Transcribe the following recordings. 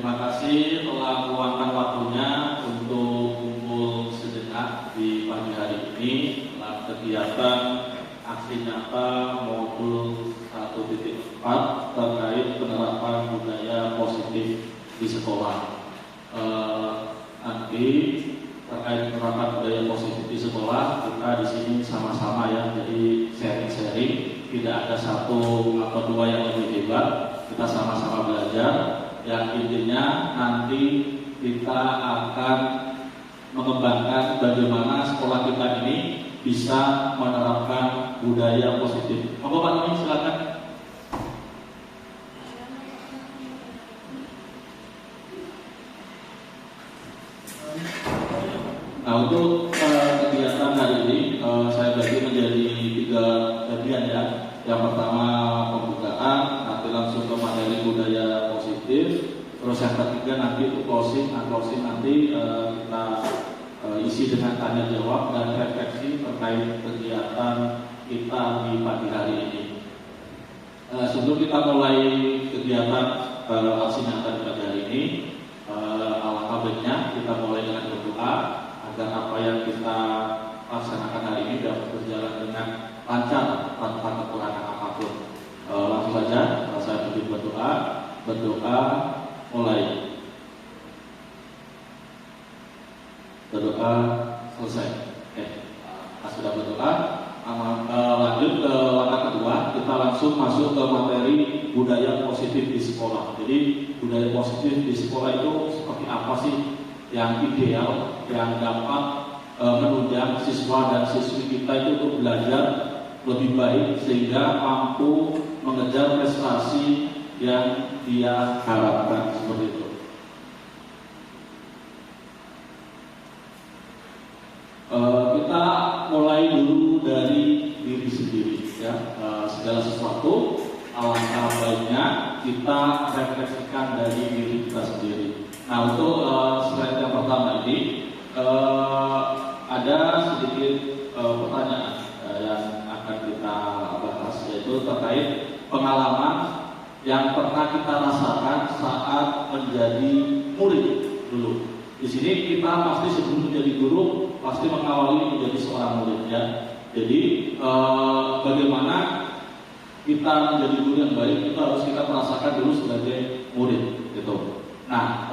terima kasih telah meluangkan waktunya untuk kumpul sejenak di pagi hari ini dalam kegiatan aksi nyata modul 1.4 terkait penerapan budaya positif di sekolah. Nanti terkait penerapan budaya positif di sekolah, kita di sini sama-sama ya, jadi sharing-sharing, tidak ada satu atau dua yang lebih hebat, kita sama-sama belajar. Yang intinya nanti kita akan mengembangkan bagaimana sekolah kita ini bisa menerapkan budaya positif. Monggo Pak Nuni, silakan. Nah, untuk kegiatan hari ini saya bagi menjadi 3 bagian ya. Yang pertama pembukaan, nanti langsung ke materi budaya positif. Terus yang ketiga nanti untuk closing. Nah, closing nanti kita isi dengan tanya jawab dan refleksi terkait kegiatan kita di pagi hari ini. Sebelum kita mulai kegiatan aksi nyata di pagi hari ini, alangkah baiknya kita mulai dengan berdoa agar apa yang kita laksanakan hari ini dapat berjalan dengan lancar tanpa kekurangan apapun. Langsung saja saya pimpin berdoa mulai. Berdoa selesai. Sudah berdoa, lanjut ke langkah kedua, kita langsung masuk ke materi budaya positif di sekolah. Jadi budaya positif di sekolah itu seperti apa sih yang ideal, yang dapat menunjang siswa dan siswi kita itu untuk belajar lebih baik sehingga mampu mengejar prestasi yang dia harapkan, seperti itu. Kita mulai dulu dari diri sendiri ya. Segala sesuatu alangkah baiknya kita refleksikan dari diri kita sendiri. Nah, untuk slide yang pertama ini ada sedikit pertanyaan yang akan kita bahas, yaitu terkait pengalaman yang pernah kita rasakan saat menjadi murid dulu. Di sini kita pasti sebelum menjadi guru pasti mengawali menjadi seorang murid ya. Jadi bagaimana kita menjadi guru yang baik itu harus kita merasakan dulu sebagai murid gitu. Nah,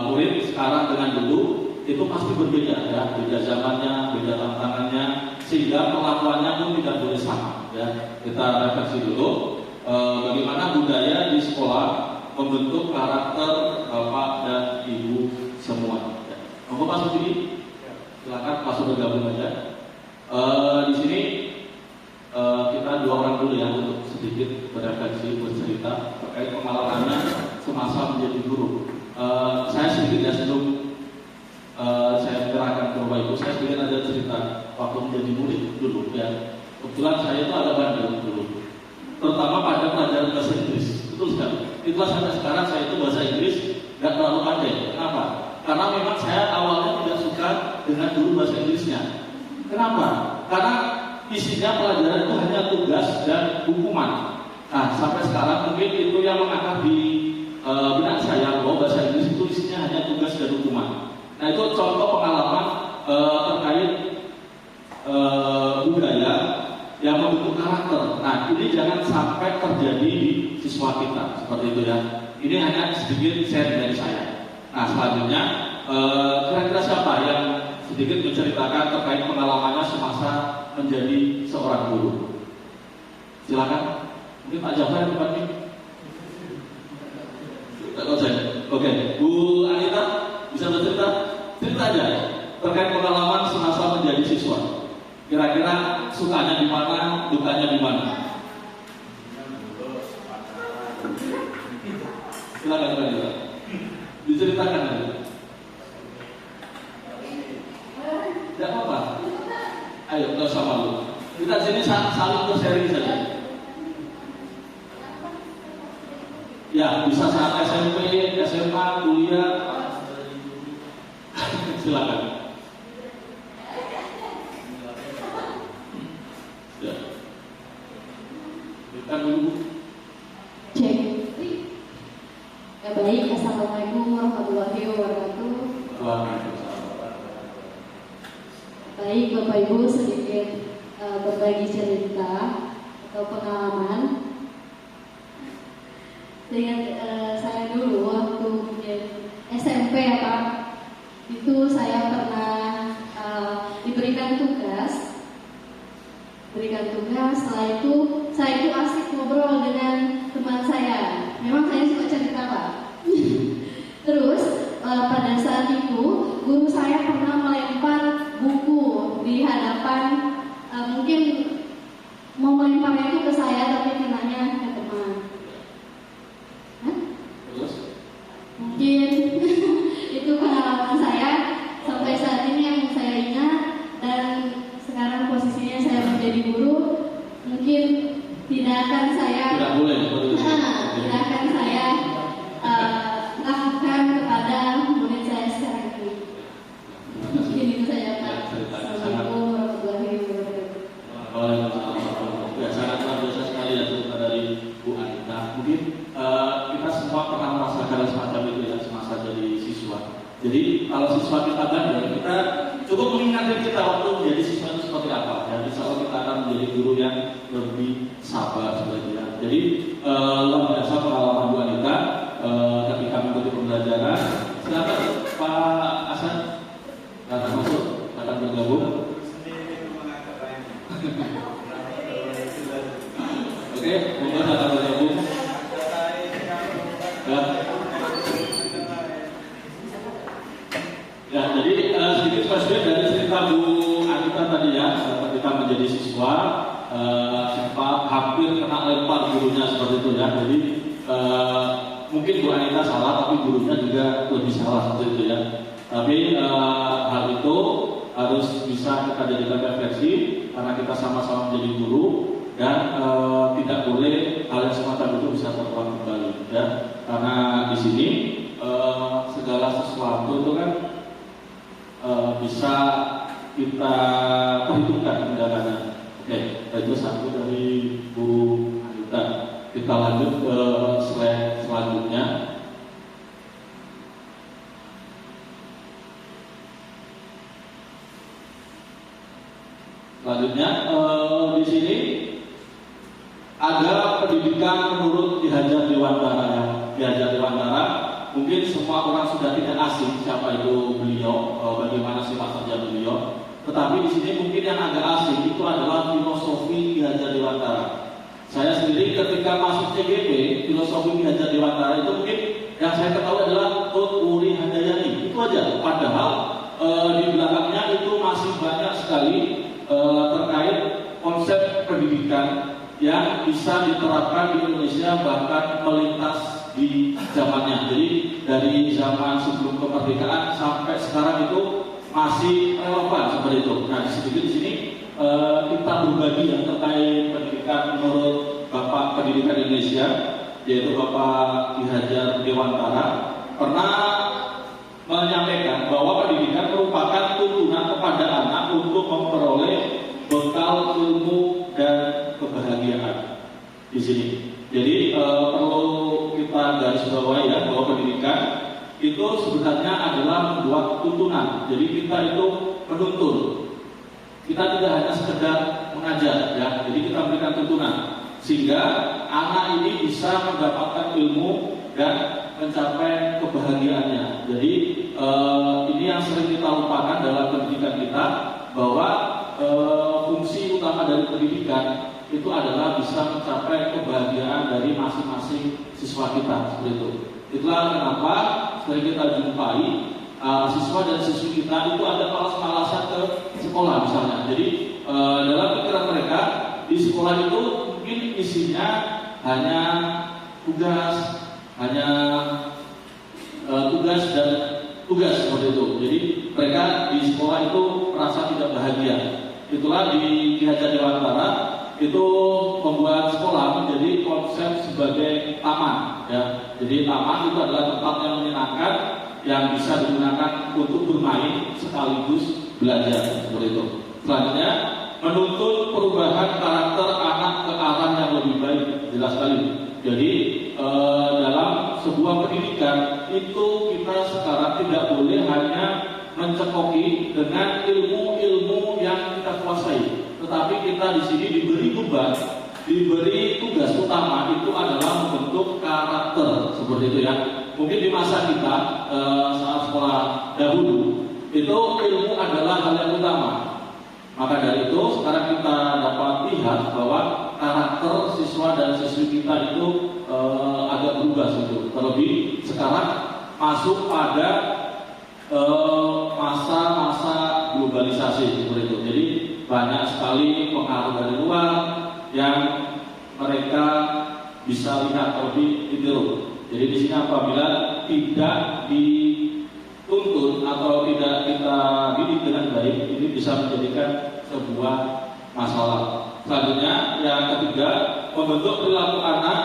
murid sekarang dengan dulu itu pasti berbeda ya, beda zamannya, beda tantangannya, sehingga perlakuannya pun tidak boleh sama ya. Kita refleksi dulu bagaimana budaya di sekolah membentuk karakter Bapak dan Ibu semua. Monggo Pak Sudi, silakan Pak Sudi bergabung aja. Di sini kita 2 orang dulu ya untuk sedikit berefleksi, bercerita terkait pengalamannya semasa menjadi guru. Saya sedikit ya sebelum saya serahkan ke Bapak Ibu, saya sedikit ada cerita waktu menjadi murid dulu ya. Kebetulan saya itu agak bandel dulu, terutama pada pelajaran bahasa Inggris. Betul sekali. Itulah sampai sekarang saya itu bahasa Inggris nggak terlalu pandai. Kenapa? Karena memang saya awalnya tidak suka dengan guru bahasa Inggrisnya. Kenapa? Karena isinya pelajaran itu hanya tugas dan hukuman. Nah, sampai sekarang mungkin itu yang mengakar di benak saya bahwa bahasa Inggris itu isinya hanya tugas dan hukuman. Nah, itu contoh pengalaman terkait budaya yang membentuk karakter. Nah, ini jangan sampai terjadi di siswa kita seperti itu ya. Ini hanya sedikit share dari saya. Nah, selanjutnya kira-kira siapa yang sedikit menceritakan terkait pengalamannya semasa menjadi seorang guru? Silakan. Mungkin Pak Jafar yang depan ini. Oke, Bu Anita bisa bercerita? Cerita aja ya, terkait pengalaman semasa menjadi siswa. Kira-kira sukanya di mana, dukanya di mana? Silakan Pak Anita. Diceritakan aja. Tidak apa-apa. Ayo, nggak usah malu. Kita sini saling bersharing saja. Ya, bisa saat SMP, SMA, kuliah. Silakan. Ya. Berikan dulu. Cek. Ya, Baik, Assalamualaikum warahmatullahi wabarakatuh. Baik, Bapak Ibu, sedikit berbagi cerita atau pengalaman. Dengan saya dulu waktu mungkin SMP ya Pak, itu saya pernah diberikan tugas. Setelah itu saya asik ngobrol dengan teman saya. Memang saya suka cerita Pak. Terus pada saat itu guru saya pernah melempar buku di hadapan, mungkin mau melemparnya itu ke saya tapi kenanya ke teman. Terus? Mungkin itu pengalaman saya sampai saat ini yang saya ingat, dan sekarang posisinya saya menjadi guru, mungkin tidak akan saya lakukan kepada murid saya sekarang ini. Mungkin itu saja Pak. Assalamualaikum warahmatullahi wabarakatuh. Ya, sangat luar biasa sekali ya cerita dari Bu Anita. Mungkin kita semua pernah merasakan semacam itu ya semasa jadi siswa. Jadi kalau siswa kita bandel, kita cukup mengingat diri kita waktu menjadi siswa itu seperti apa. Ya, insya Allah kita akan menjadi guru yang lebih sabar seperti itu. Jadi luar biasa pengalaman Bu Anita ketika mengikuti pembelajaran. Silakan Pak Hasan, datang masuk, datang bergabung. Oke, monggo datang bergabung. Ya, jadi sedikit flashback dari cerita Bu Anita tadi ya, ketika menjadi siswa sempat hampir kena lempar gurunya seperti itu ya. Jadi mungkin Bu Anita salah, tapi gurunya juga lebih salah seperti itu ya. Tapi hal itu harus bisa kita jadikan refleksi karena kita sama-sama menjadi guru, dan tidak boleh hal yang semacam itu bisa terulang kembali ya. Karena di sini segala sesuatu itu kan bisa kita perhitungkan tindakannya. Oke, itu satu dari Bu Anita. Kita lanjut ke slide selanjutnya. Selanjutnya di sini ada pendidikan menurut Ki Hajar Dewantara ya. Ki Hajar Dewantara mungkin semua orang sudah tidak asing siapa itu beliau, bagaimana sifat kerja beliau. Tetapi di sini mungkin yang agak asing itu adalah filosofi Ki Hajar Dewantara. Saya sendiri ketika masuk CGP, filosofi Ki Hajar Dewantara itu mungkin yang saya ketahui adalah Tut Wuri Handayani, itu aja. Padahal di belakangnya itu masih banyak sekali terkait konsep pendidikan yang bisa diterapkan di Indonesia bahkan melintas di zamannya. Jadi dari zaman sebelum kemerdekaan sampai sekarang itu masih relevan seperti itu. Nah, sedikit di sini kita berbagi yang terkait pendidikan menurut Bapak Pendidikan Indonesia, yaitu Bapak Ki Hajar Dewantara, pernah menyampaikan bahwa pendidikan merupakan tuntunan kepada anak untuk memperoleh bekal ilmu dan kebahagiaan di sini. Jadi perlu kita garis bawahi ya bahwa pendidikan itu sebenarnya adalah membuat tuntunan. Jadi kita itu menuntun. Kita tidak hanya sekedar mengajar ya. Jadi kita berikan tuntunan sehingga anak ini bisa mendapatkan ilmu dan mencapai kebahagiaannya. Jadi ini yang sering kita lupakan dalam pendidikan kita, bahwa fungsi utama dari pendidikan itu adalah bisa mencapai kebahagiaan dari masing-masing siswa kita seperti itu. Itulah kenapa sering kita jumpai siswa dan siswi kita itu ada malas-malasan ke sekolah misalnya. Jadi dalam pikiran mereka di sekolah itu mungkin isinya hanya tugas dan tugas seperti itu. Jadi mereka di sekolah itu merasa tidak bahagia. Itulah di Ki Hajar Dewantara itu membuat sekolah menjadi konsep sebagai taman ya. Jadi taman itu adalah tempat yang menyenangkan yang bisa digunakan untuk bermain sekaligus belajar seperti itu. Selanjutnya menuntut perubahan karakter anak ke arah yang lebih baik, jelas sekali. Jadi dalam sebuah pendidikan itu kita sekarang tidak boleh hanya mencekoki dengan ilmu-ilmu yang kita kuasai, tetapi kita di sini diberi beban, diberi tugas utama itu adalah membentuk karakter, seperti itu ya. Mungkin di masa kita saat sekolah dahulu itu ilmu adalah hal yang utama. Maka dari itu sekarang kita dapat lihat bahwa karakter siswa dan siswi kita itu agak berubah gitu. Terlebih sekarang masuk pada masa-masa globalisasi seperti itu. Jadi banyak sekali pengaruh dari luar yang mereka bisa lihat terlebih ditiru. Jadi di sini apabila tidak dituntun atau tidak kita didik dengan baik, ini bisa menjadikan sebuah masalah. Selanjutnya yang ketiga, membentuk perilaku anak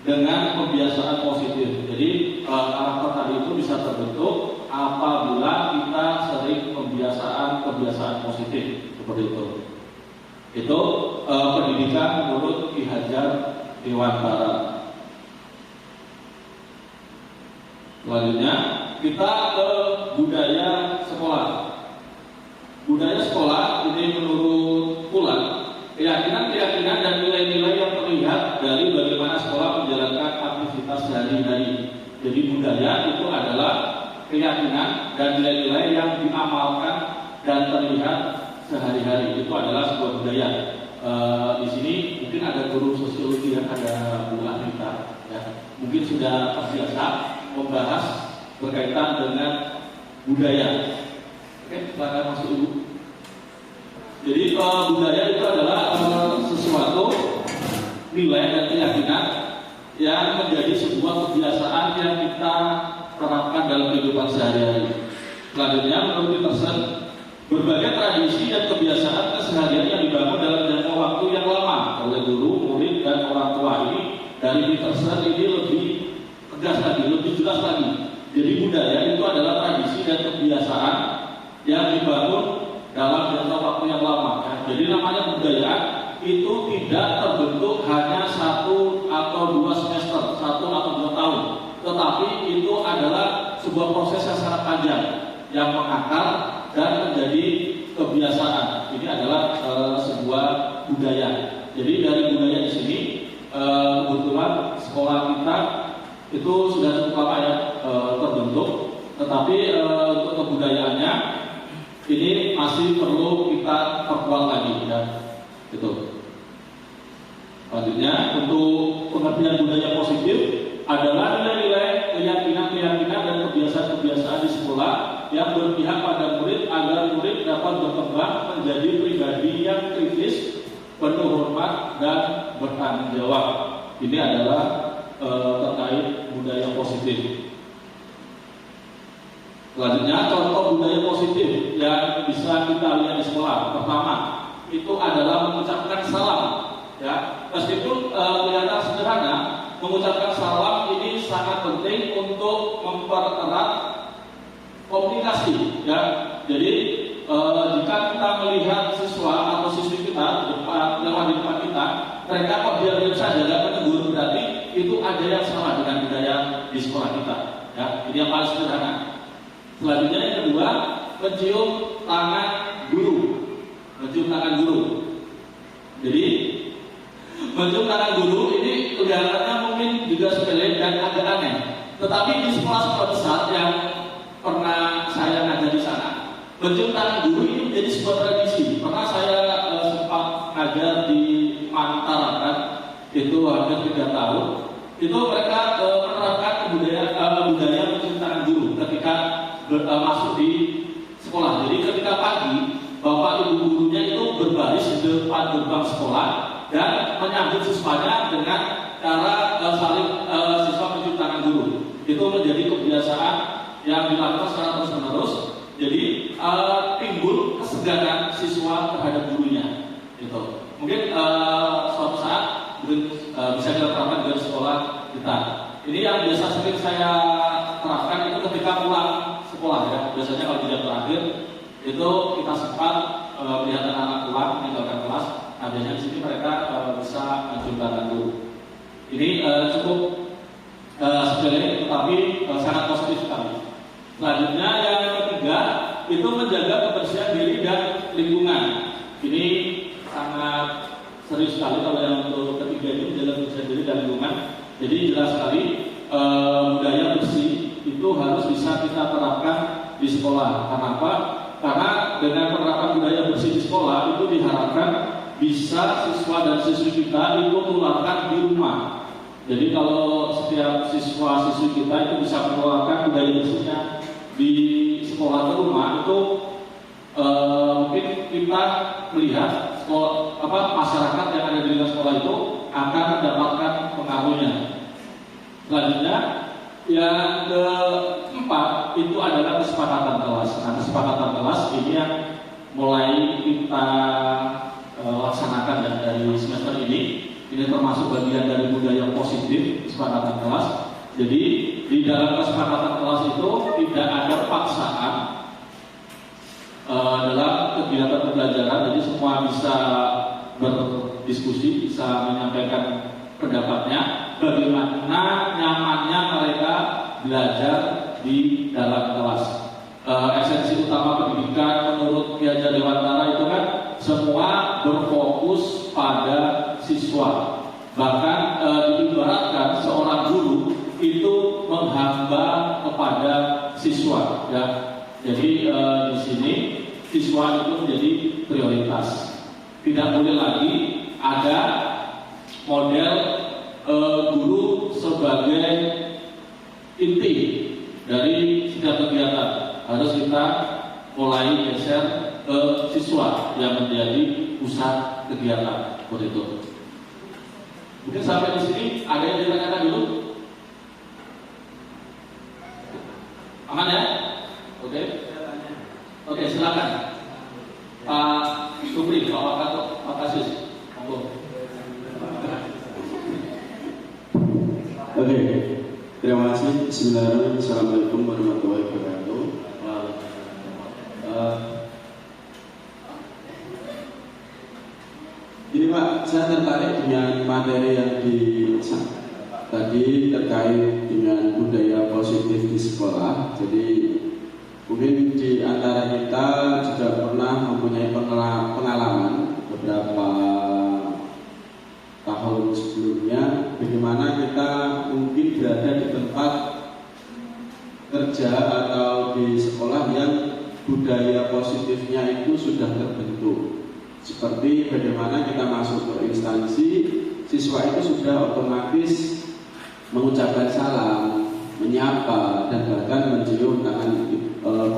dengan kebiasaan positif. Jadi karakter tadi itu bisa terbentuk apabila kita sering kebiasaan positif seperti itu. Itu pendidikan menurut Ki Hajar Dewantara. Selanjutnya kita ke budaya sekolah. Budaya sekolah ini menurut Pula keyakinan dan nilai-nilai yang terlihat dari bagaimana sekolah menjalankan aktivitas sehari-hari. Jadi budaya itu adalah keyakinan dan nilai-nilai yang diamalkan dan terlihat sehari-hari. Itu adalah sebuah budaya. Di sini mungkin ada guru sosiologi yang ada Bu Anita, ya. Mungkin sudah terbiasa membahas berkaitan dengan budaya. Oke, silakan masuk Ibu. Jadi budaya itu adalah sesuatu nilai dan keyakinan yang menjadi sebuah kebiasaan yang kita terapkan dalam kehidupan sehari-hari. Selanjutnya menurut Peterson, berbagai tradisi dan kebiasaan keseharian yang dibangun dalam jangka waktu yang lama oleh guru, murid, dan orang tua ini dari Peterson ini lebih tegas lagi, lebih jelas lagi. Jadi budaya itu adalah tradisi dan kebiasaan yang dibangun dalam jangka waktu yang lama. Jadi namanya budaya itu tidak terbentuk hanya 1 atau 2 semester, 1 atau 2 tahun, tetapi itu adalah sebuah proses yang sangat panjang yang mengakar dan menjadi kebiasaan. Ini adalah sebuah budaya. Jadi dari budaya di sini kebetulan sekolah kita itu sudah cukup lama ya terbentuk, tetapi untuk kebudayaannya ini masih perlu kita perkuat lagi ya. Gitu. Selanjutnya untuk pengertian budaya positif adalah nilai-nilai, keyakinan dan kebiasaan-kebiasaan di sekolah yang berpihak pada murid agar murid dapat berkembang menjadi pribadi yang kritis, penuh hormat dan bertanggung jawab. Ini adalah terkait budaya positif. Selanjutnya contoh budaya positif yang bisa kita lihat di sekolah. Pertama, itu adalah mengucapkan salam. Ya, meskipun kelihatan sederhana, mengucapkan salam ini sangat penting untuk mempererat komunikasi. Ya, jadi jika kita melihat siswa atau siswi kita lewat di depan kita, mereka kok diam saja dan menegur, berarti itu ada yang salah dengan budaya di sekolah kita. Ya, ini yang paling sederhana. Selanjutnya yang kedua, mencium tangan guru. Mencium tangan guru. Jadi mencium tangan guru ini kelihatannya mungkin juga sepele dan agak aneh. Tetapi di sekolah-sekolah besar yang pernah saya ngajar di sana, mencium tangan guru ini menjadi sebuah tradisi. Pernah saya sempat ngajar di Mantarakan, itu hampir 3 tahun. Itu mereka menerapkan budaya mencium tangan guru ketika masuk di sekolah. Jadi ketika pagi, bapak ibu gurunya itu berbaris di depan gerbang sekolah dan menyambut siswanya dengan cara saling siswa mencium tangan guru. Itu menjadi kebiasaan yang dilakukan secara terus-menerus. Jadi timbul kesegaran siswa terhadap gurunya. Itu mungkin suatu saat bisa diterapkan di sekolah kita. Ini yang biasa sering saya terapkan itu ketika pulang sekolah ya. Biasanya kalau jam terakhir itu kita sempat melihat anak-anak pulang meninggalkan kelas. Nah biasanya di sini mereka bisa mencium tangan guru. Ini cukup tetapi sangat positif sekali. Selanjutnya yang ketiga itu menjaga kebersihan diri dan lingkungan. Ini sangat serius sekali kalau yang untuk ketiga ini menjaga kebersihan diri dan lingkungan. Jadi jelas sekali budaya bersih itu harus bisa kita terapkan di sekolah. Kenapa? Karena dengan penerapan budaya bersih di sekolah itu diharapkan bisa siswa dan siswi kita itu tularkan di rumah. Jadi kalau setiap siswa-siswi kita itu bisa menularkan budaya bersihnya di sekolah ke rumah, itu mungkin kita melihat masyarakat yang ada di lingkungan sekolah itu akan mendapatkan pengaruhnya. Selanjutnya yang keempat itu adalah kesepakatan kelas. Nah, kesepakatan kelas ini yang mulai kita laksanakan dari semester ini. Ini termasuk bagian dari budaya positif kesepakatan kelas. Jadi di dalam kesepakatan kelas itu tidak ada paksaan dalam kegiatan pembelajaran. Jadi semua bisa berdiskusi, bisa menyampaikan pendapatnya, bagaimana nyamannya mereka belajar di dalam kelas. Esensi utama pendidikan menurut Ki Hajar Dewantara itu kan semua berfokus pada siswa. Bahkan diibaratkan seorang guru itu menghamba kepada siswa, ya. Jadi di sini siswa itu menjadi prioritas. Tidak boleh lagi ada model guru sebagai inti dari setiap kegiatan. Harus kita mulai geser ke siswa yang menjadi pusat kegiatan seperti itu. Mungkin sampai di sini ada yang ditanyakan dulu? Aman ya? Oke. Oke, silakan. Pak Supri, Pak Wakato, Pak Kasis. Monggo. Oke, terima kasih. Bismillahirrahmanirrahim. Assalamualaikum warahmatullahi wabarakatuh. Ini Pak, saya tertarik dengan materi yang tadi terkait dengan budaya positif di sekolah. Jadi mungkin di antara kita juga pernah mempunyai pengalaman beberapa tahun sebelumnya, bagaimana kita mungkin berada di tempat kerja atau di sekolah yang budaya positifnya itu sudah terbentuk. Seperti bagaimana kita masuk ke instansi, siswa itu sudah otomatis mengucapkan salam, menyapa, dan bahkan mencium tangan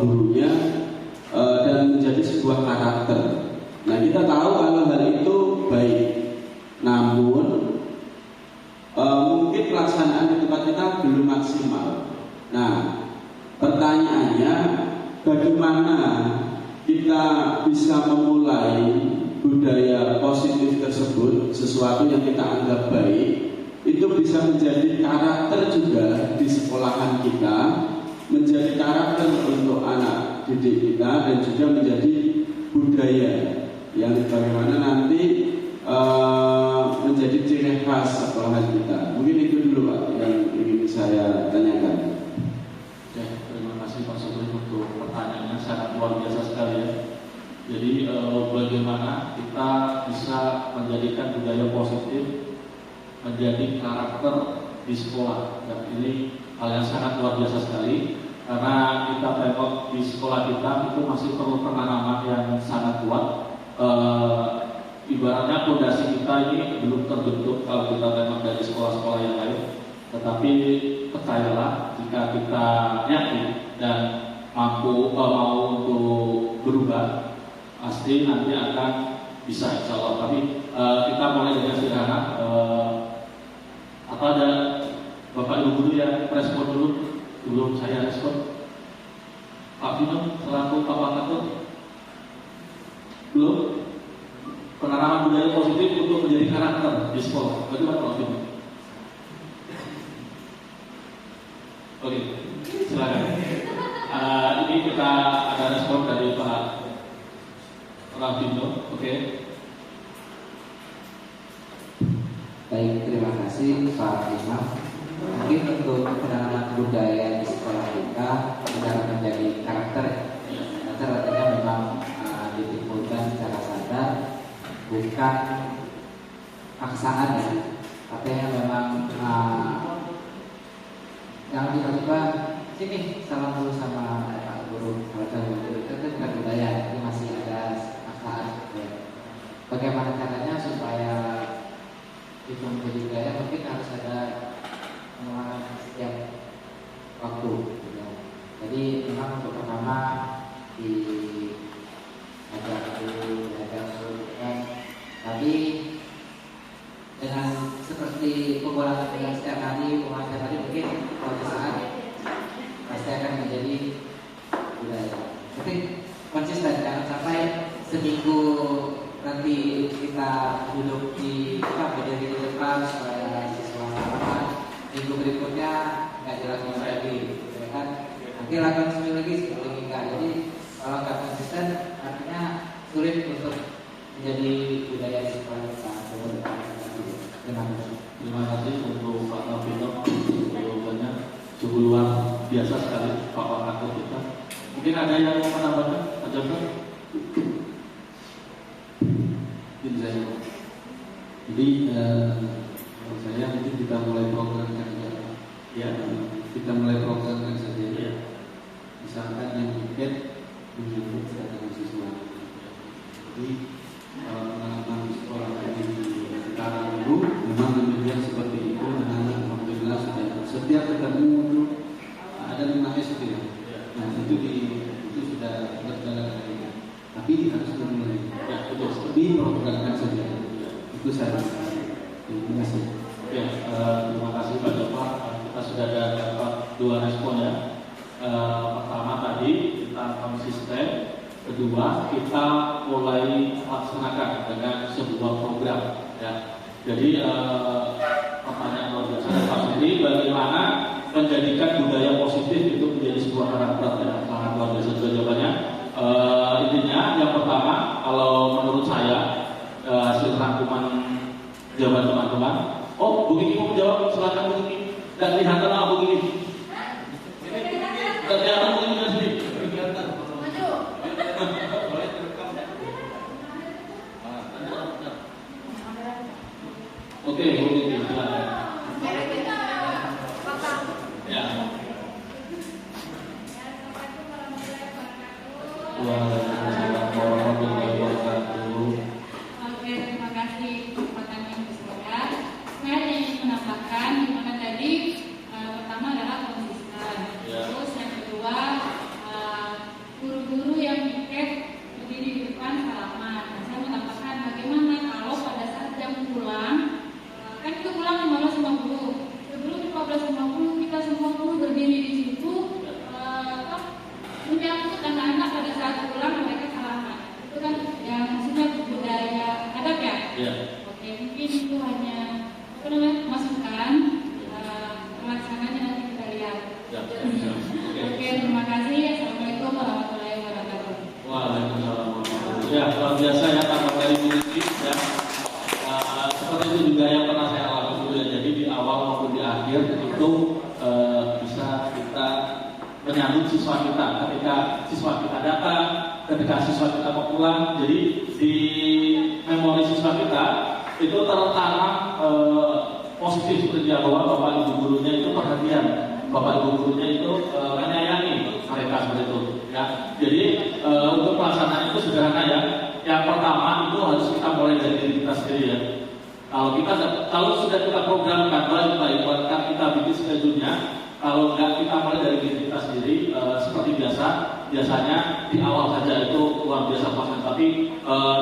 gurunya, dan menjadi sebuah karakter. Nah, kita tahu kalau hal itu baik, namun mungkin pelaksanaan di tempat kita belum maksimal. Nah, pertanyaannya, bagaimana kita bisa memulai budaya positif tersebut, sesuatu yang kita anggap baik, itu bisa menjadi karakter juga di sekolahan kita, menjadi karakter untuk anak didik kita, dan juga menjadi budaya yang bagaimana nanti menjadi ciri khas sekolahan kita. Mungkin itu dulu Pak yang ingin saya tanyakan. Ya, terima kasih Pak Sobri untuk pertanyaannya, sangat luar biasa sekali ya. Jadi bagaimana kita bisa menjadikan budaya positif menjadi karakter di sekolah. Dan ini hal yang sangat luar biasa sekali, karena kita tengok di sekolah kita itu masih perlu penanaman yang sangat kuat. Ibaratnya fondasi kita ini belum terbentuk kalau kita tengok dari sekolah-sekolah yang lain. Tetapi percayalah, jika kita yakin dan mampu mau untuk berubah, pasti nanti akan bisa, insya Allah. Tapi kita mulai dengan sederhana. Apa ada Bapak Ibu guru yang respon dulu sebelum saya respon? Pak Vino selaku Pak Wakato belum? Penanaman budaya positif untuk menjadi karakter di sekolah. Bagaimana Pak Vino? Oke, silakan. Ini kita ada respon dari Pak Vino. Oke. Baik, terima kasih Pak Imam. Mungkin untuk penanaman budaya bukan paksaan ya, katanya memang yang tiba-tiba sini salam dulu sama Pak Guru, kalau guru itu bukan budaya, ini masih ada paksaan ya. Bagaimana caranya supaya itu menjadi budaya? Mungkin harus ada pengenalan setiap waktu ya. Jadi memang untuk pertama diajar dulu kan, tapi dengan seperti pengulangan yang setiap hari mungkin suatu saat pasti akan menjadi budaya. Tapi konsisten, jangan sampai seminggu nanti kita duduk di berdiri di depan supaya siswa paham, minggu berikutnya nggak jelas lagi, ya kan? Nanti lakukan seminggu lagi seperti enggak. Jadi kalau nggak konsisten artinya sulit untuk menjadi budaya di sekolah kita. Terima kasih untuk Pak Novino, jawabannya cukup luar biasa sekali Pak Wakil kita. Mungkin ada yang mau menambahkan, Pak Jafar? Mungkin saya. Jadi menurut saya mungkin kita mulai programkan saja. Ya, Kita mulai programkan saja. ya. Misalkan yang tiket menyambut kedatangan siswa. Jadi pengalaman sekolah di sekarang dulu memang demikian seperti itu. Anak-anak alhamdulillah sudah setiap ketemu itu ada 5 SD ya. Nah itu sudah berjalan lagi. Tapi harus dimulai. Ya, betul. Diprogramkan saja. Itu saya. Terima kasih. Oke, terima kasih Pak Jafar. Kita sudah ada dapat 2 respon ya. Pertama tadi kita konsisten, kedua kita mulai laksanakan dengan sebuah program ya. Jadi pertanyaan luar biasa dari Pak Sendiri, bagaimana menjadikan budaya positif itu menjadi sebuah karakter ya. Sangat luar biasa juga jawabannya. Intinya yang pertama, kalau menurut saya hasil rangkuman jawaban teman-teman. Oh, Bu Kiki mau menjawab, silakan Bu Kiki. Dan lihatlah Bu Kiki. Kelihatan Bu Kiki sendiri. Oke, Bu Kiki, silakan. Ya. Waalaikumsalam warahmatullahi wabarakatuh. Oke, terima kasih kesempatan yang disediakan. Saya ingin menambahkan dimana tadi pertama adalah konsisten. Ya. Terus yang kedua guru-guru yang piket berdiri di depan salaman. Nah, saya menambahkan bagaimana kalau pada saat jam pulang kan kita pulang 15.50. Sebelum 15.50 kita semua guru berdiri di situ menyambut anak-anak pada saat pulang mereka salaman. Itu kan yang maksudnya budaya adab ya? Ya. Oke, mungkin itu hanya masukan, pelaksananya nanti kita lihat. Ya. Oke, terima kasih. Assalamualaikum warahmatullahi wabarakatuh. Waalaikumsalam warahmatullahi wabarakatuh. Ya, luar biasa ya tambah dari Bu Kiki ya. Seperti itu juga yang pernah saya alami dulu ya. Jadi di awal maupun di akhir itu bisa kita menyambut siswa kita ketika siswa kita datang, ketika siswa kita mau pulang. Jadi di memori siswa kita itu tertanam positif kerja bahwa Bapak Ibu gurunya itu perhatian, Bapak Ibu gurunya itu menyayangi mereka seperti itu ya. Jadi untuk pelaksanaan itu sederhana ya. Yang pertama itu harus kita mulai dari diri kita sendiri ya. Kalau sudah kita programkan baik-baik, bahkan kita bikin schedule-nya, kalau enggak kita mulai dari diri kita sendiri seperti biasanya di awal saja itu luar biasa pasien, tapi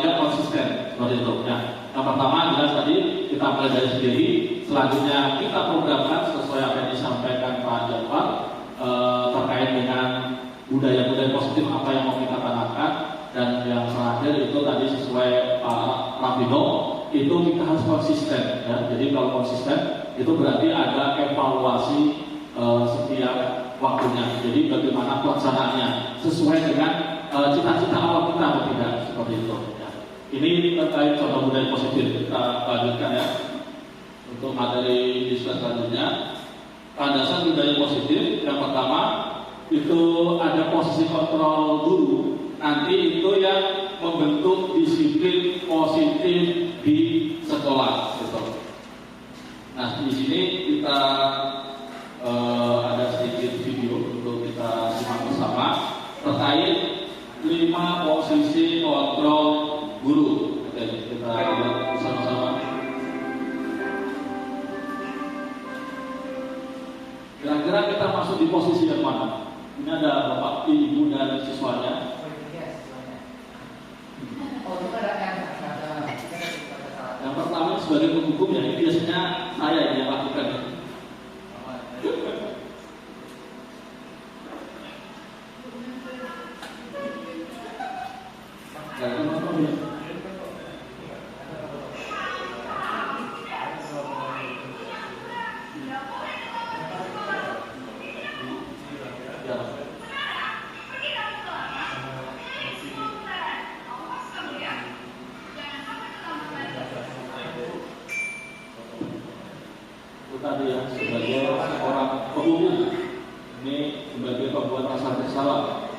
dia konsisten seperti itu ya. Yang pertama jelas tadi kita mulai dari sendiri, selanjutnya kita programkan sesuai apa yang disampaikan Pak Jafar terkait dengan budaya-budaya positif apa yang mau kita tanamkan, dan yang terakhir itu tadi sesuai Pak Rafino itu kita harus konsisten ya. Jadi kalau konsisten itu berarti ada evaluasi setiap waktunya. Jadi bagaimana pelaksanaannya sesuai dengan cita-cita awal kita atau tidak, seperti itu ya. Ini terkait contoh budaya positif. Kita lanjutkan ya untuk materi diskusi selanjutnya. Landasan budaya positif yang pertama itu ada posisi kontrol guru. Nanti itu yang membentuk disiplin positif di sekolah. Gitu. Nah, di sini kita ada sedikit video untuk kita simak bersama terkait 5 posisi kontrol guru. Oke, kita lihat bersama-sama. Kira-kira kita masuk di posisi yang mana? Ini ada bapak, ibu, dan siswanya. Yang pertama sebagai penghukum ya, ini biasanya saya yang lakukan. Tadi ya, sebagai seorang penghukum, ini sebagai pembuat rasa bersalah.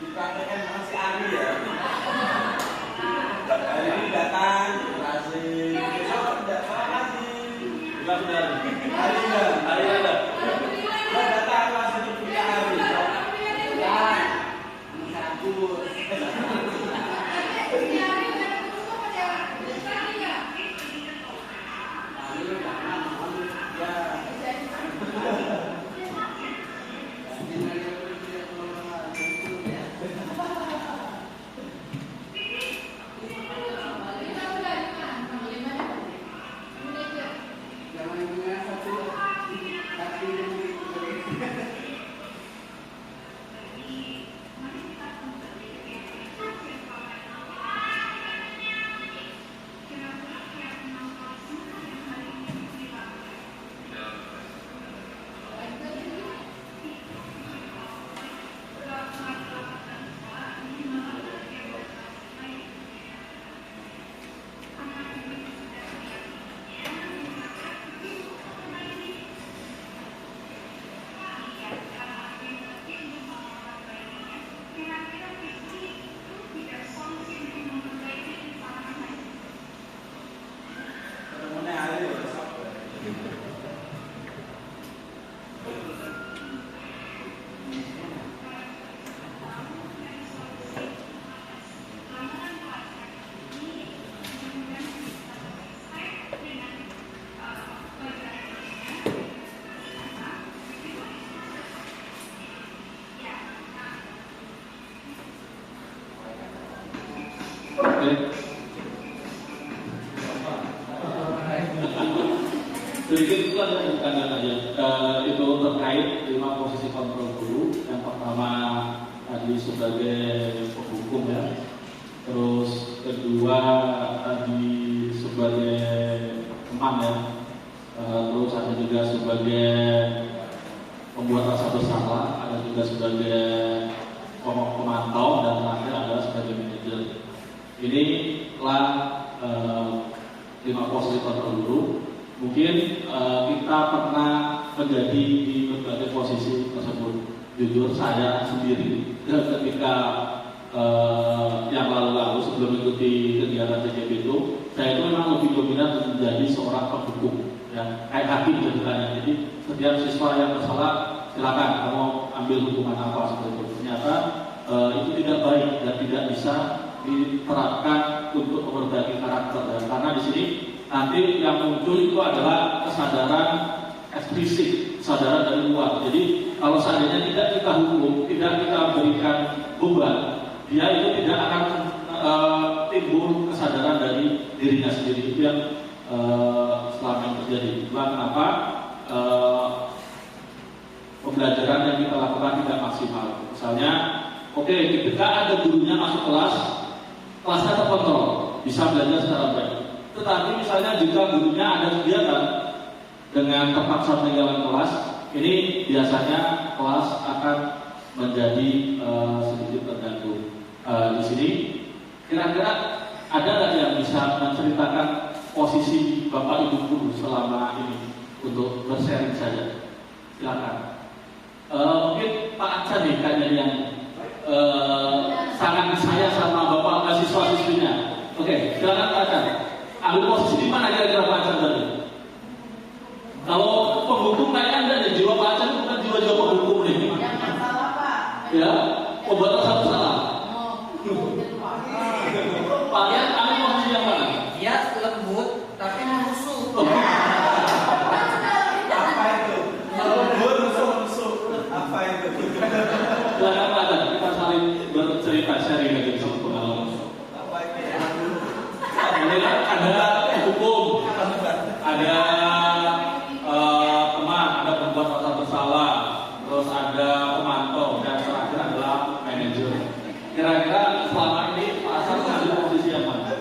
Dipraktekkan sama si Ari ya. Hari ini datang, kasih. Besok datang kasih. Bukan benar. Hari ini ada. Datang kasih punya Ari. Ya, satu. Sedikit itu ada bukan aja. Itu terkait 5 posisi kontrol guru. Yang pertama tadi sebagai penghukum ya. Terus kedua tadi sebagai teman ya. Terus ada juga sebagai pembuat rasa bersalah, ada juga sebagai pemantau, dan terakhir adalah sebagai manajer. Inilah 5 posisi kontrol guru. Mungkin kita pernah menjadi di berbagai posisi tersebut. Jujur saya sendiri ketika yang lalu-lalu sebelum mengikuti kegiatan CCP itu, saya itu memang lebih dominan menjadi seorang penghukum, ya, kayak hakim ceritanya. Jadi setiap siswa yang bersalah silakan kamu ambil hukuman apa seperti itu. Ternyata itu tidak baik dan tidak bisa diterapkan untuk memperbaiki karakter. Dan karena di sini nanti yang muncul itu adalah kesadaran eksplisit, kesadaran dari luar. Jadi kalau seandainya tidak kita hukum, tidak kita berikan beban, dia itu tidak akan timbul kesadaran dari dirinya sendiri. Itu yang selama yang terjadi. Itulah kenapa pembelajaran yang kita lakukan tidak maksimal. Misalnya, oke, ketika ada gurunya masuk kelas, kelasnya terkontrol, bisa belajar secara baik. Tetapi misalnya jika gurunya ada kegiatan dengan terpaksa meninggalkan kelas, ini biasanya kelas akan menjadi sedikit terganggu. Di sini, kira-kira ada nggak yang bisa menceritakan posisi Bapak Ibu guru selama ini untuk bersharing saja? Silakan. Mungkin Pak Acan nih kayaknya yang sangat saya sama Bapak siswa-siswinya. Oke, silakan Pak Acan. Ambil posisi di mana kira-kira Pak Acan tadi? Kalau penghukum kayaknya Anda nih, jiwa Pak Acan bukan jiwa-jiwa penghukum nih. Jangan salah Pak. Ya, pembuat satu salah. Pak Lihat, ambil posisi yang mana? Dia lembut tapi musuh. Apa itu? Apa itu? Silakan Pak Acan, kita saling bercerita sharing lagi sama pengalaman. Apa itu? Ini ada hukum, ada teman, ada pembuat rasa bersalah, terus ada pemantau, dan terakhir adalah manajer. Kira-kira selama ini Pak Hasan mengambil posisi yang mana?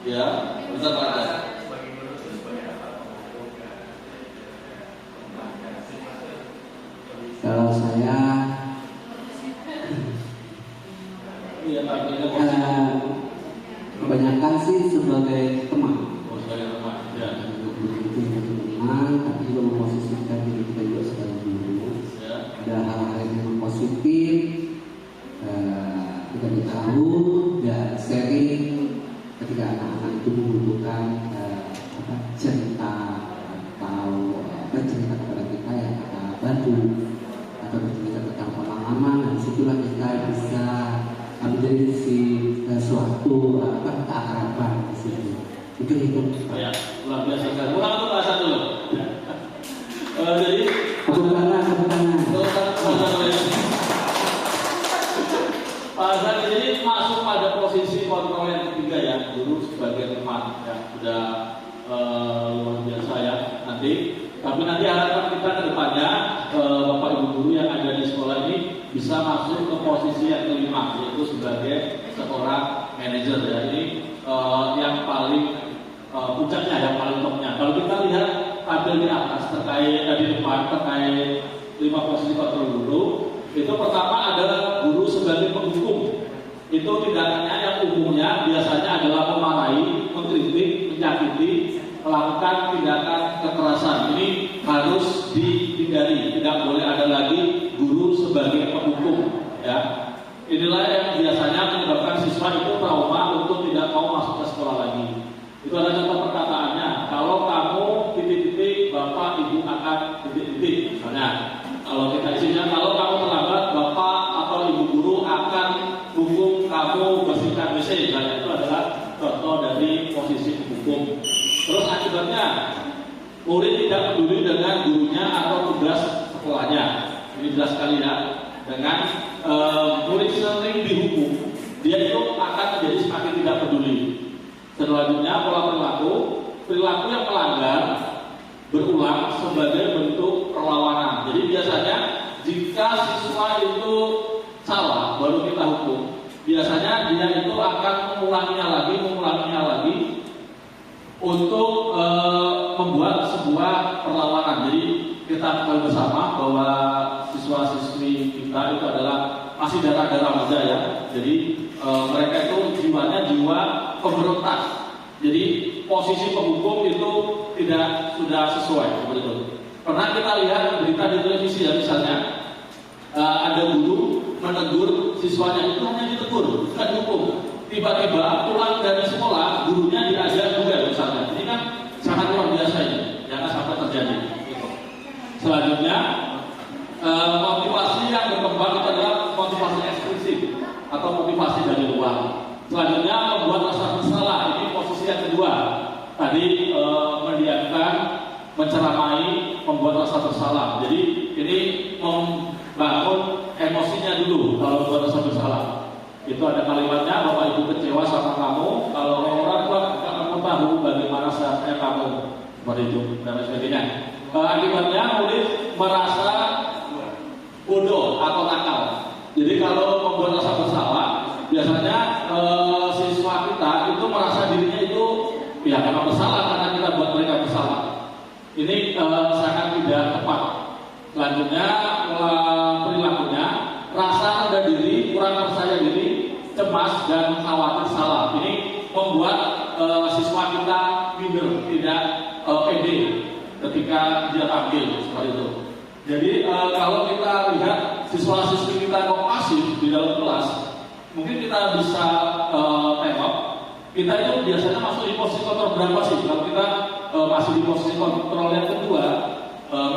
Ya, bisa Pak Hasan. Kalau saya Iya, tapi kebanyakan sih sebagai teman. sebagai teman. Ya, Teman, tapi juga memposisikan diri kita juga sebagai guru. ya. Ada hal-hal yang positif, kita bertahu dan sharing ketika anak-anak itu membutuhkan cerita atau cerita kepada kita yang kita bantu atau bercerita tentang pengalaman. Dan disitulah kita bisa menjadi suatu keakraban di situ. Mungkin itu. Ya, luar biasa sekali. Ulang untuk Pak Hasan dulu. Jadi Tepuk tangan. Pak Hasan ini masuk pada posisi kontrol yang ketiga ya, guru sebagai teman ya, sudah luar biasa ya nanti. Tapi nanti harapan kita ke depannya Bapak Ibu guru yang ada di sekolah ini bisa masuk ke posisi yang kelima, yaitu sebagai seorang manajer ya. Ini yang paling puncaknya, yang paling topnya. Kalau kita lihat tabel di atas terkait di depan terkait 5 posisi kontrol guru, itu pertama adalah guru sebagai penghukum. Itu tindakannya yang umumnya biasanya adalah memarahi, mengkritik, menyakiti, melakukan tindakan kekerasan. Ini harus dihindari, tidak boleh ada lagi guru sebagai penghukum ya. Inilah yang biasanya menyebabkan siswa itu trauma untuk tidak mau masuk ke sekolah lagi. Itu ada contoh perkataannya, kalau kamu titik-titik, bapak ibu akan titik-titik. Misalnya, kalau kita isinya, kalau kamu terlambat, bapak atau ibu guru akan hukum kamu bersihkan WC. Dan itu adalah contoh dari posisi hukum. Terus akibatnya, murid tidak peduli dengan gurunya atau tugas sekolahnya. Ini jelas sekali ya. Dengan murid sering dihukum, dia itu akan menjadi semakin tidak peduli. Selanjutnya pola perilaku yang melanggar berulang sebagai bentuk perlawanan. Jadi biasanya jika siswa itu salah baru kita hukum, biasanya dia itu akan mengulanginya lagi untuk membuat sebuah perlawanan. Jadi kita ketahui bersama bahwa siswa-siswi kita itu adalah masih darah-darah muda ya. Jadi mereka itu jiwanya jiwa pemberontak. Jadi posisi penghukum itu tidak sudah sesuai seperti itu. Pernah kita lihat berita di televisi ya, misalnya ada guru menegur siswanya, itu hanya ditegur, bukan dihukum. Tiba-tiba pulang dari sekolah, gurunya diajak duel misalnya. Ini kan sangat luar biasa ini, jangan sampai terjadi. Selanjutnya Motivasi yang berkembang itu adalah motivasi eksklusif atau motivasi dari luar. Selanjutnya membuat rasa bersalah. Ini posisi yang kedua. Tadi mendiamkan, menceramai, membuat rasa bersalah. Jadi ini membangun emosinya dulu kalau membuat rasa bersalah. Itu ada kalimatnya, Bapak Ibu kecewa sama kamu kalau orang tua kamu tahu bagaimana seharusnya kamu, seperti itu dan sebagainya. Akibatnya murid merasa bodoh atau nakal. Jadi kalau membuat rasa bersalah, biasanya siswa kita itu merasa dirinya itu ya karena bersalah karena kita buat mereka bersalah. Ini sangat tidak tepat. Selanjutnya perilakunya rasa rendah diri, kurang percaya diri, cemas dan khawatir salah. Ini membuat siswa kita minder, tidak pede ketika dia tampil seperti itu. Jadi kalau kita lihat siswa-siswi kita kok pasif di dalam kelas, mungkin kita bisa tengok kita itu biasanya masuk di posisi kontrol berapa sih? Kalau kita masih di posisi kontrol yang kedua,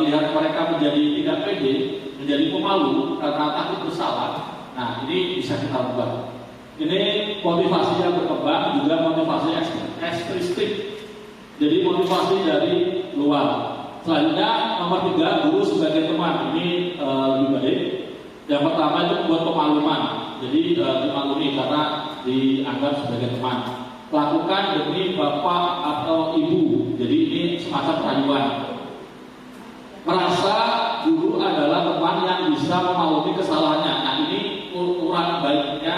melihat mereka menjadi tidak pede, menjadi pemalu karena takut bersalah. Nah, ini bisa kita ubah. Ini motivasi yang berkembang, juga motivasi ekstristik. Jadi motivasi dari luar. Selanjutnya nomor 3, guru sebagai teman. Ini lebih baik. Yang pertama itu membuat pemaluman. Jadi dimaklumi karena dianggap sebagai teman. Lakukan demi bapak atau ibu. Jadi ini semacam rayuan. Merasa guru adalah teman yang bisa memaklumi kesalahannya. Nah, ini ukuran baiknya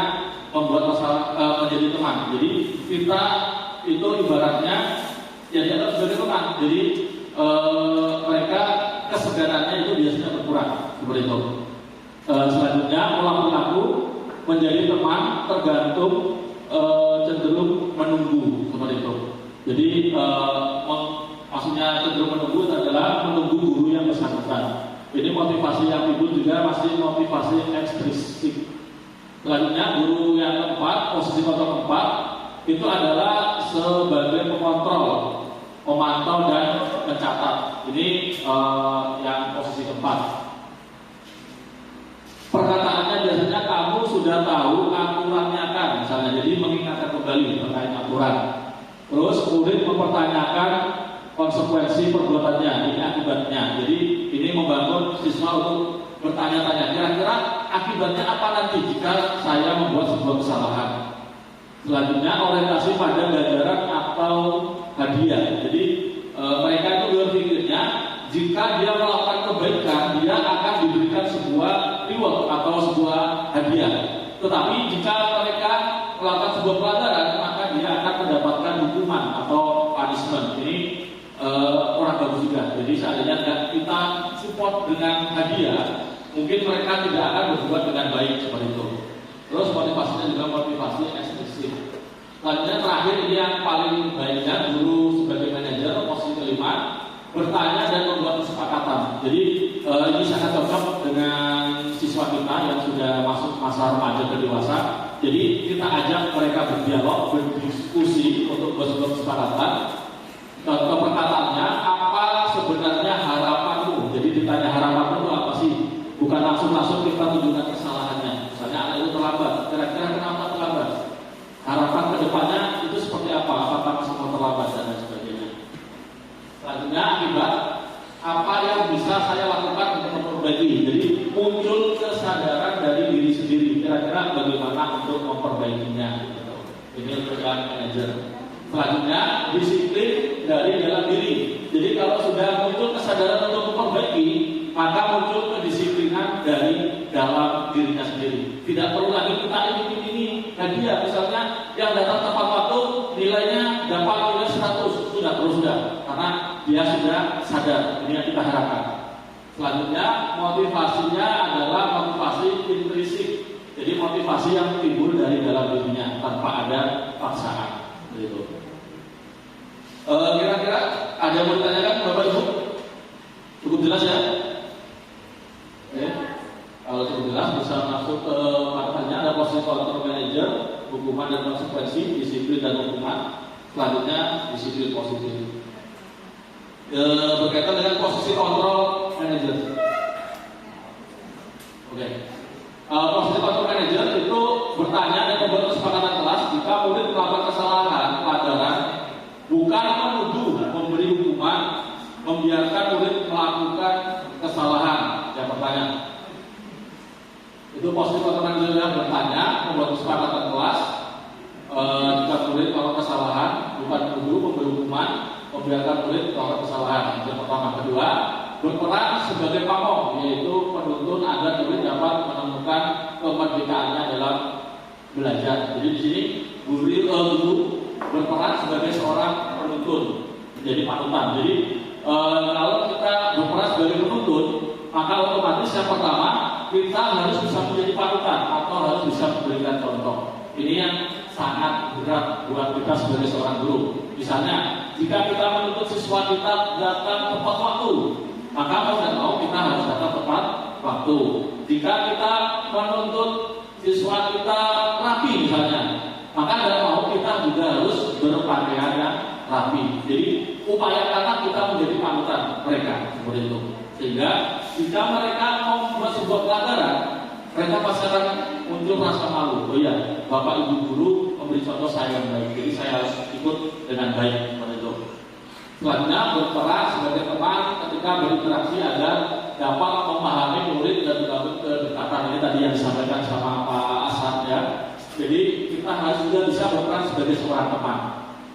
membuat masalah menjadi teman. Jadi kita itu ibaratnya ya dianggap sebagai teman. Jadi mereka kesegarannya itu biasanya berkurang seperti itu. Selanjutnya perilaku menjadi teman tergantung cenderung menunggu seperti itu. Jadi maksudnya cenderung menunggu adalah menunggu guru yang bersangkutan. Ini motivasi yang timbul juga masih motivasi ekstristik. Selanjutnya guru yang keempat, posisi kontrol keempat itu adalah sebagai pengontrol, memantau dan mencatat. Ini yang posisi keempat. Perkataannya biasanya kamu sudah tahu aturannya kan, misalnya, jadi mengingatkan kembali terkait aturan. Terus murid mempertanyakan konsekuensi perbuatannya, ini akibatnya. Jadi ini membangun siswa untuk bertanya-tanya, kira-kira akibatnya apa nanti jika saya membuat sebuah kesalahan. Selanjutnya orientasi pada ganjaran atau hadiah. Jadi mereka itu berpikirnya jika dia melakukan kebaikan, dia akan diberikan sebuah reward atau sebuah hadiah. Tetapi jika mereka melakukan sebuah pelanggaran, maka dia akan mendapatkan hukuman atau punishment. Ini kurang bagus juga. Jadi seandainya kita support dengan hadiah, mungkin mereka tidak akan berbuat dengan baik seperti itu. Terus motivasinya juga motivasi eksklusif. Selanjutnya terakhir ini yang paling baiknya, guru sebagai manajer, posisi kelima, bertanya dan membuat kesepakatan. Jadi ini sangat cocok dengan siswa kita yang sudah masuk masa remaja ke dewasa. Jadi kita ajak mereka berdialog, berdiskusi untuk membuat sebuah kesepakatan. Contoh perkataannya, apa sebenarnya harapanmu? Jadi ditanya harapanmu itu apa sih? Bukan langsung kita tunjukkan kesalahannya. Misalnya anak itu terlambat, kira-kira kenapa terlambat? Harapan kedepannya itu seperti apa? Apakah masih mau terlambat dan lain sebagainya. Selanjutnya akibat, apa yang bisa saya lakukan untuk memperbaiki? Jadi muncul kesadaran dari diri sendiri. Kira-kira bagaimana untuk memperbaikinya? Ini untuk yang manajer. Selanjutnya disiplin dari dalam diri. Jadi kalau sudah muncul kesadaran untuk memperbaiki, maka muncul kedisiplinan dari dalam dirinya sendiri. Tidak perlu lagi kita ini hadiah. Misalnya yang datang tepat waktu nilainya dapat nilai 100, sudah, karena dia sudah sadar. Ini yang kita harapkan. Selanjutnya motivasinya adalah motivasi intrinsik. Jadi motivasi yang timbul dari dalam dirinya tanpa ada paksaan. Begitu. Kira-kira ada yang mau ditanyakan Bapak Ibu? Cukup jelas ya? Oke. Kalau cukup jelas bisa masuk ke matanya. Ada posisi kontrol manager, hukuman dan konsekuensi, disiplin dan hukuman. Selanjutnya disiplin positif. Berkaitan dengan posisi kontrol manager. Oke. Positive control manager itu bertanya dan membuat kesepakatan kelas jika murid melakukan kesalahan pelajaran, bukan menuduh, memberi hukuman, membiarkan murid melakukan kesalahan. Yang bertanya. Itu positive control manager yang bertanya, membuat kesepakatan kelas jika murid melakukan kesalahan, bukan menuduh, memberi hukuman, membiarkan murid melakukan kesalahan. Yang pertama. Kedua, berperan sebagai pamong, yaitu penuntun agar murid dapat menemukan kemerdekaannya dalam belajar. Jadi di sini guru berperan sebagai seorang penuntun, menjadi panutan. Jadi kalau kita berperan sebagai penuntun, maka otomatis yang pertama kita harus bisa menjadi panutan atau harus bisa memberikan contoh. Ini yang sangat berat buat kita sebagai seorang guru. Misalnya, jika kita menuntut siswa kita datang tepat waktu, maka mau tidak mau kita harus datang tepat waktu. Jika kita menuntut siswa kita rapi misalnya, maka tidak mau kita juga harus berpakaian yang rapi. Jadi upayakan kita menjadi panutan mereka seperti itu. Sehingga jika mereka mau membuat sebuah pelanggaran, mereka pasti akan muncul rasa malu. Oh iya, Bapak Ibu guru memberi contoh saya yang baik, jadi saya harus ikut dengan baik seperti itu. Selanjutnya berperan sebagai teman ketika berinteraksi agar dapat memahami murid dan membangun kedekatan. Ini tadi yang disampaikan sama Pak Asad ya. Jadi kita harus juga bisa berperan sebagai seorang teman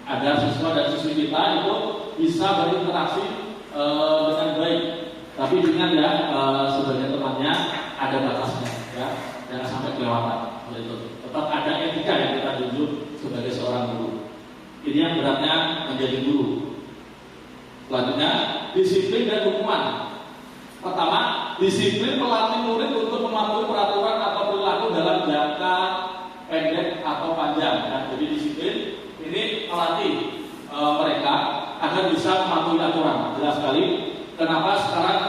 agar siswa dan siswi kita itu bisa berinteraksi dengan baik. Tapi ingat ya, sebagai temannya ada batasnya ya, jangan sampai kelewatan. Begitu. Tetap ada etika yang kita tunjuk sebagai seorang guru. Ini yang beratnya menjadi guru. Selanjutnya, disiplin dan hukuman. Pertama, disiplin melatih murid untuk mematuhi peraturan atau perilaku dalam jangka pendek atau panjang. Ya. Jadi disiplin ini melatih mereka agar bisa mematuhi aturan. Jelas sekali. Kenapa sekarang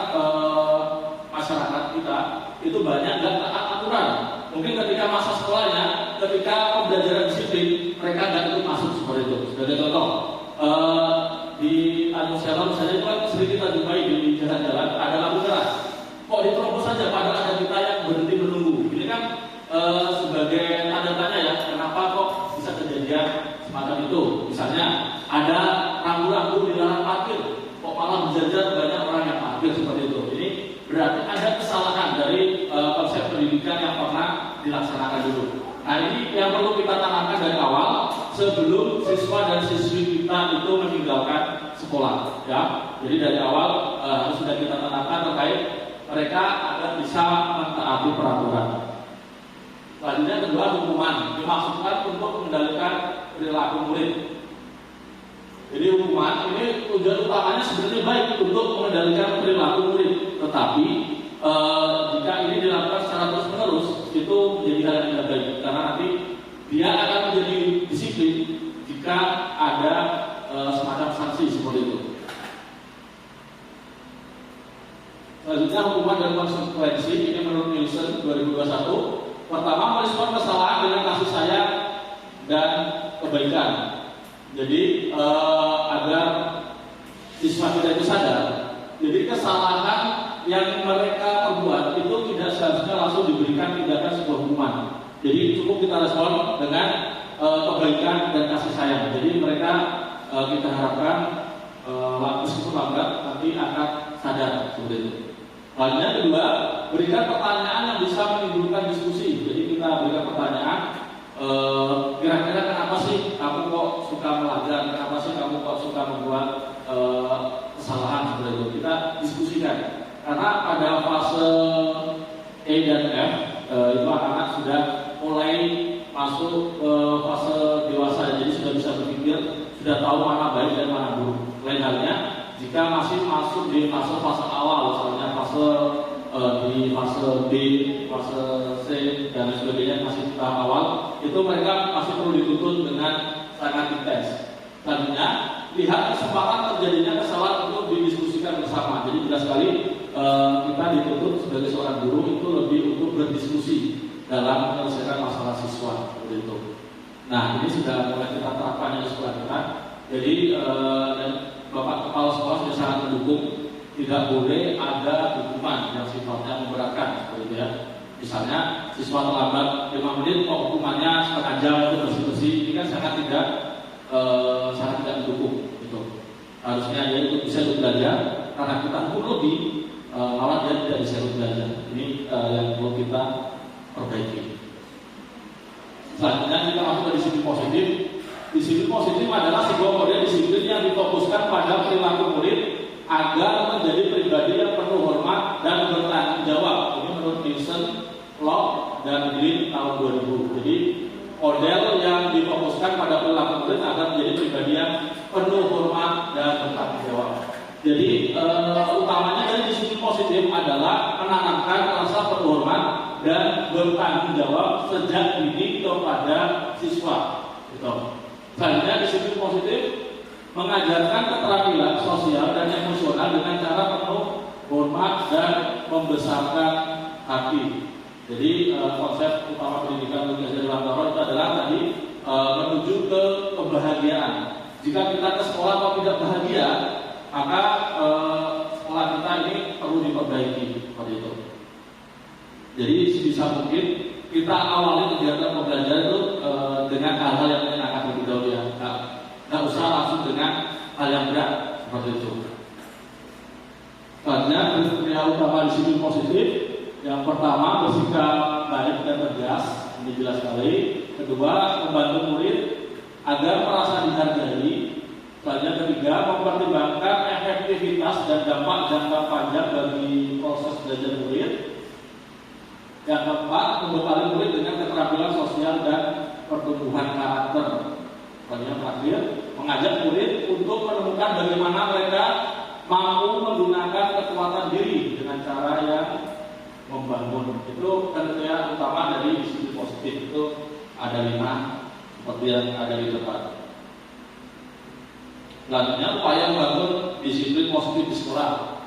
masyarakat kita itu banyak nggak taat aturan? Mungkin ketika masa sekolahnya, ketika pembelajaran disiplin, mereka nggak ikut masuk seperti itu. Sebagai contoh, di Anusera misalnya itu kan sering kita jumpai di jalan-jalan ada lampu merah. Kok diterobos saja padahal ada kita yang berhenti menunggu. Ini kan sebagai tanda tanya ya, kenapa kok bisa kejadian semacam itu? Misalnya ada rambu-rambu di lahan parkir, kok malah berjajar banyak orang yang parkir seperti itu. Ini berarti ada kesalahan dari konsep pendidikan yang pernah dilaksanakan dulu. Nah ini yang perlu kita tanamkan dari awal sebelum siswa dan siswi kita itu meninggalkan sekolah. Ya, jadi dari awal harus sudah kita tanamkan terkait mereka agar bisa mentaati peraturan. Selanjutnya kedua, hukuman dimaksudkan untuk mengendalikan perilaku murid. Jadi hukuman ini tujuan utamanya sebenarnya baik untuk mengendalikan perilaku murid, tetapi jika ini dilakukan secara terus-menerus itu menjadi hal yang tidak baik karena nanti dia akan menjadi disiplin jika ada semacam sanksi seperti itu. Selanjutnya hukuman dan konsekuensi ini menurut Nielsen 2021. Pertama, merespon kesalahan dengan kasih sayang dan kebaikan. Jadi agar siswa kita itu sadar. Jadi kesalahan yang mereka perbuat itu tidak seharusnya langsung diberikan tindakan sebuah hukuman. Jadi cukup kita respon dengan kebaikan dan kasih sayang. Jadi mereka kita harapkan meskipun lambat nanti akan sadar seperti itu. Lainnya kedua, berikan pertanyaan yang bisa menimbulkan diskusi. Jadi kita berikan pertanyaan, kira-kira kenapa sih kamu kok suka melanggar? Kenapa sih kamu kok suka membuat kesalahan seperti itu? Kita diskusikan. Karena pada fase E dan F itu anak-anak sudah mulai masuk fase dewasa, jadi sudah bisa berpikir, sudah tahu mana baik dan mana buruk. Lain halnya jika masih masuk di fase-fase awal, misalnya fase di fase B, fase C dan sebagainya masih tahap awal, itu mereka masih perlu dituntut dengan sangat intens. Selanjutnya, lihat kesempatan terjadinya kesalahan untuk didiskusikan bersama. Jadi jelas sekali kita dituntut sebagai seorang guru itu lebih untuk berdiskusi dalam menyelesaikan masalah siswa seperti itu. Nah, ini sudah mulai kita terapkannya di sekolah kita. Jadi dan Bapak Kepala Sekolah sudah sangat mendukung, tidak boleh ada hukuman yang sifatnya memberatkan seperti itu ya. Misalnya siswa terlambat 5 menit, kok hukumannya setengah jam untuk bersih-bersih, ini kan sangat tidak mendukung. Gitu. Harusnya dia itu bisa belajar, karena kita hukum lebih, malah dia tidak bisa belajar. Ini yang perlu kita perbaiki. Selanjutnya kita masuk ke disiplin positif. Disiplin positif adalah sebuah model disiplin yang difokuskan pada perilaku murid agar menjadi pribadi yang penuh hormat dan bertanggung jawab. Ini menurut Nielsen, Locke, dan Green tahun 2000. Jadi model yang difokuskan pada perilaku murid agar menjadi pribadi yang penuh hormat dan bertanggung jawab. Jadi utamanya dari disiplin positif adalah menanamkan rasa penuh hormat dan bertanggung jawab sejak dini kepada siswa. Gitu. Selanjutnya disiplin positif mengajarkan keterampilan sosial dan emosional dengan cara penuh hormat dan membesarkan hati. Jadi konsep utama pendidikan Belajar dalam Toro itu adalah tadi menuju ke kebahagiaan. Jika kita ke sekolah atau tidak bahagia, maka sekolah kita ini perlu diperbaiki seperti itu. Jadi sebisa mungkin kita awali kegiatan pembelajaran itu dengan hal-hal yang menyenangkan terlebih dahulu ya. Nggak usah langsung dengan hal yang berat seperti itu. Selanjutnya kriteria utama disiplin positif. Yang pertama, bersikap baik dan tegas, ini jelas sekali. Kedua, membantu murid agar merasa dihargai. Selanjutnya ketiga, mempertimbangkan efektivitas dan dampak jangka panjang bagi proses belajar murid. Yang keempat, membekali murid dengan keterampilan sosial dan pertumbuhan karakter. Selanjutnya terakhir, mengajak murid untuk menemukan bagaimana mereka mampu menggunakan kekuatan diri dengan cara yang membangun. Itu kriteria utama dari disiplin positif. Itu ada 5 seperti yang ada di depan. Selanjutnya upaya membangun disiplin positif di sekolah.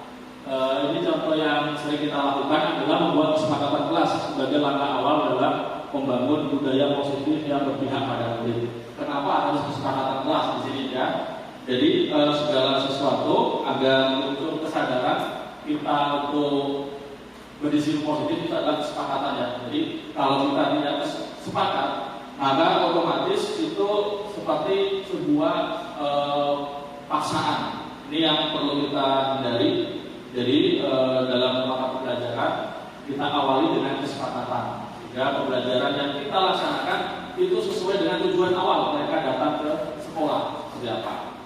Ini contoh yang sering kita lakukan adalah membuat kesepakatan kelas sebagai langkah awal dalam membangun budaya positif yang berpihak pada murid. Kenapa harus kesepakatan kelas di sini ya? Jadi segala sesuatu agar muncul kesadaran kita untuk berdisiplin positif itu adalah kesepakatan ya. Jadi kalau kita tidak sepakat, maka otomatis itu seperti sebuah paksaan. Ini yang perlu kita hindari. Jadi dalam mata pembelajaran kita awali dengan kesepakatan sehingga pembelajaran yang kita laksanakan itu sesuai dengan tujuan awal mereka datang ke sekolah seperti apa.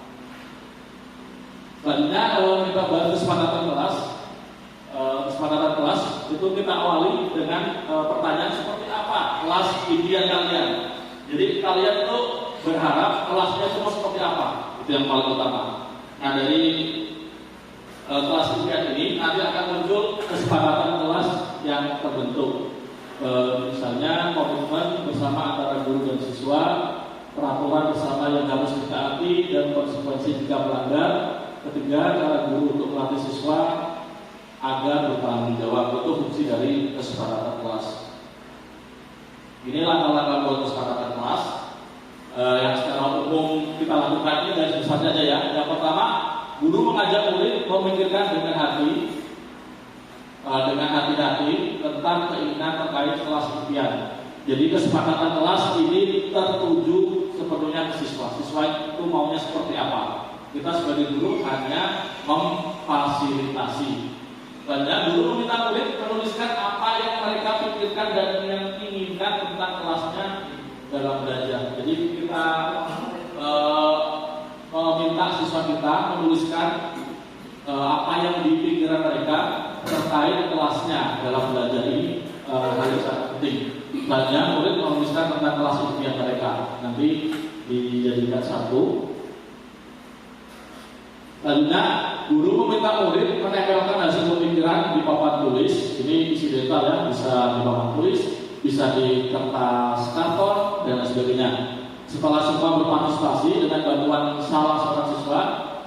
Selanjutnya kita bahas kesepakatan kelas. Kesepakatan kelas itu kita awali dengan pertanyaan seperti apa kelas impian kalian. Jadi kalian itu berharap kelasnya semua seperti apa? Itu yang paling utama. Nah dari kelas impian ini nanti akan muncul kesepakatan kelas yang terbentuk. Misalnya komitmen bersama antara guru dan siswa, peraturan bersama yang harus ditaati dan konsekuensi jika melanggar. Ketiga, cara guru untuk melatih siswa agar bertanggung jawab. Itu fungsi dari kesepakatan kelas. Ini langkah-langkah buat kesepakatan kelas yang secara umum kita lakukan ini dari besar saja ya. Yang pertama, guru mengajak murid memikirkan dengan hati-hati tentang keinginan terkait kelas impian. Jadi kesepakatan kelas ini tertuju sepenuhnya ke siswa. Siswa itu maunya seperti apa? Kita sebagai guru hanya memfasilitasi. Dan guru meminta murid menuliskan apa yang mereka pikirkan dan yang inginkan tentang kelasnya dalam belajar. Jadi kita meminta siswa kita menuliskan apa yang di pikiran mereka terkait kelasnya dalam belajar ini hal yang sangat penting. Selanjutnya murid menuliskan tentang kelas impian mereka, nanti dijadikan satu. Selanjutnya guru meminta murid menempelkan hasil pemikiran di papan tulis. Ini isi detail ya, bisa di papan tulis, bisa di kertas karton dan sebagainya. Setelah semua berpartisipasi dengan bantuan salah seorang siswa,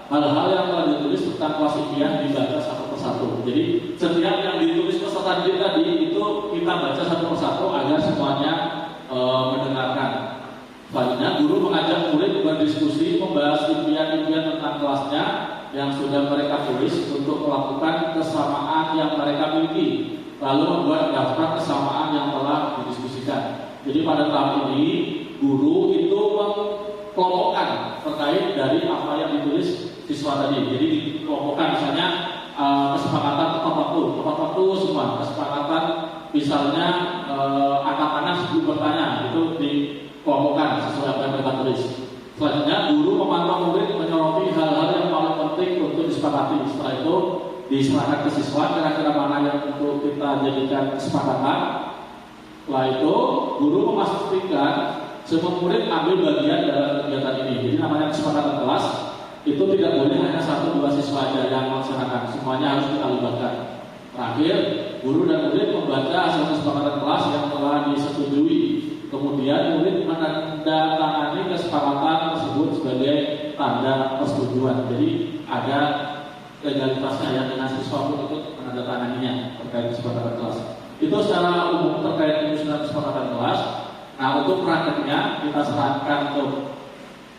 hal-hal yang telah ditulis tentang kelas impian dibaca satu persatu. Jadi setiap yang ditulis peserta didik tadi itu kita baca satu persatu agar semuanya mendengarkan. Selanjutnya guru mengajak murid berdiskusi membahas impian-impian tentang kelasnya yang sudah mereka tulis untuk melakukan kesamaan yang mereka miliki lalu membuat daftar kesamaan yang telah didiskusikan. Jadi pada tahap ini guru itu mengkelompokkan terkait dari apa yang ditulis siswa tadi. Jadi dikelompokkan misalnya kesepakatan tepat waktu semua, kesepakatan misalnya angkat tangan sebelum bertanya, itu dikelompokkan sesuai apa yang mereka tulis. Selanjutnya guru memantau murid menyoroti hal-hal yang paling penting untuk disepakati. Setelah itu diserahkan ke siswa kira-kira mana yang untuk kita jadikan kesepakatan. Setelah itu guru memastikan semua murid ambil bagian dalam kegiatan ini. Jadi namanya kesepakatan kelas itu tidak boleh hanya 1-2 siswa saja yang melaksanakan, semuanya harus kita libatkan. Terakhir, guru dan murid membaca hasil kesepakatan kelas yang telah disetujui. Kemudian murid menandatangani kesepakatan tersebut sebagai tanda persetujuan. Jadi ada legalitasnya ya, dengan siswa pun ikut menandatanganinya terkait kesepakatan kelas. Itu secara umum terkait penyusunan kesepakatan kelas. Nah, untuk prakteknya kita serahkan ke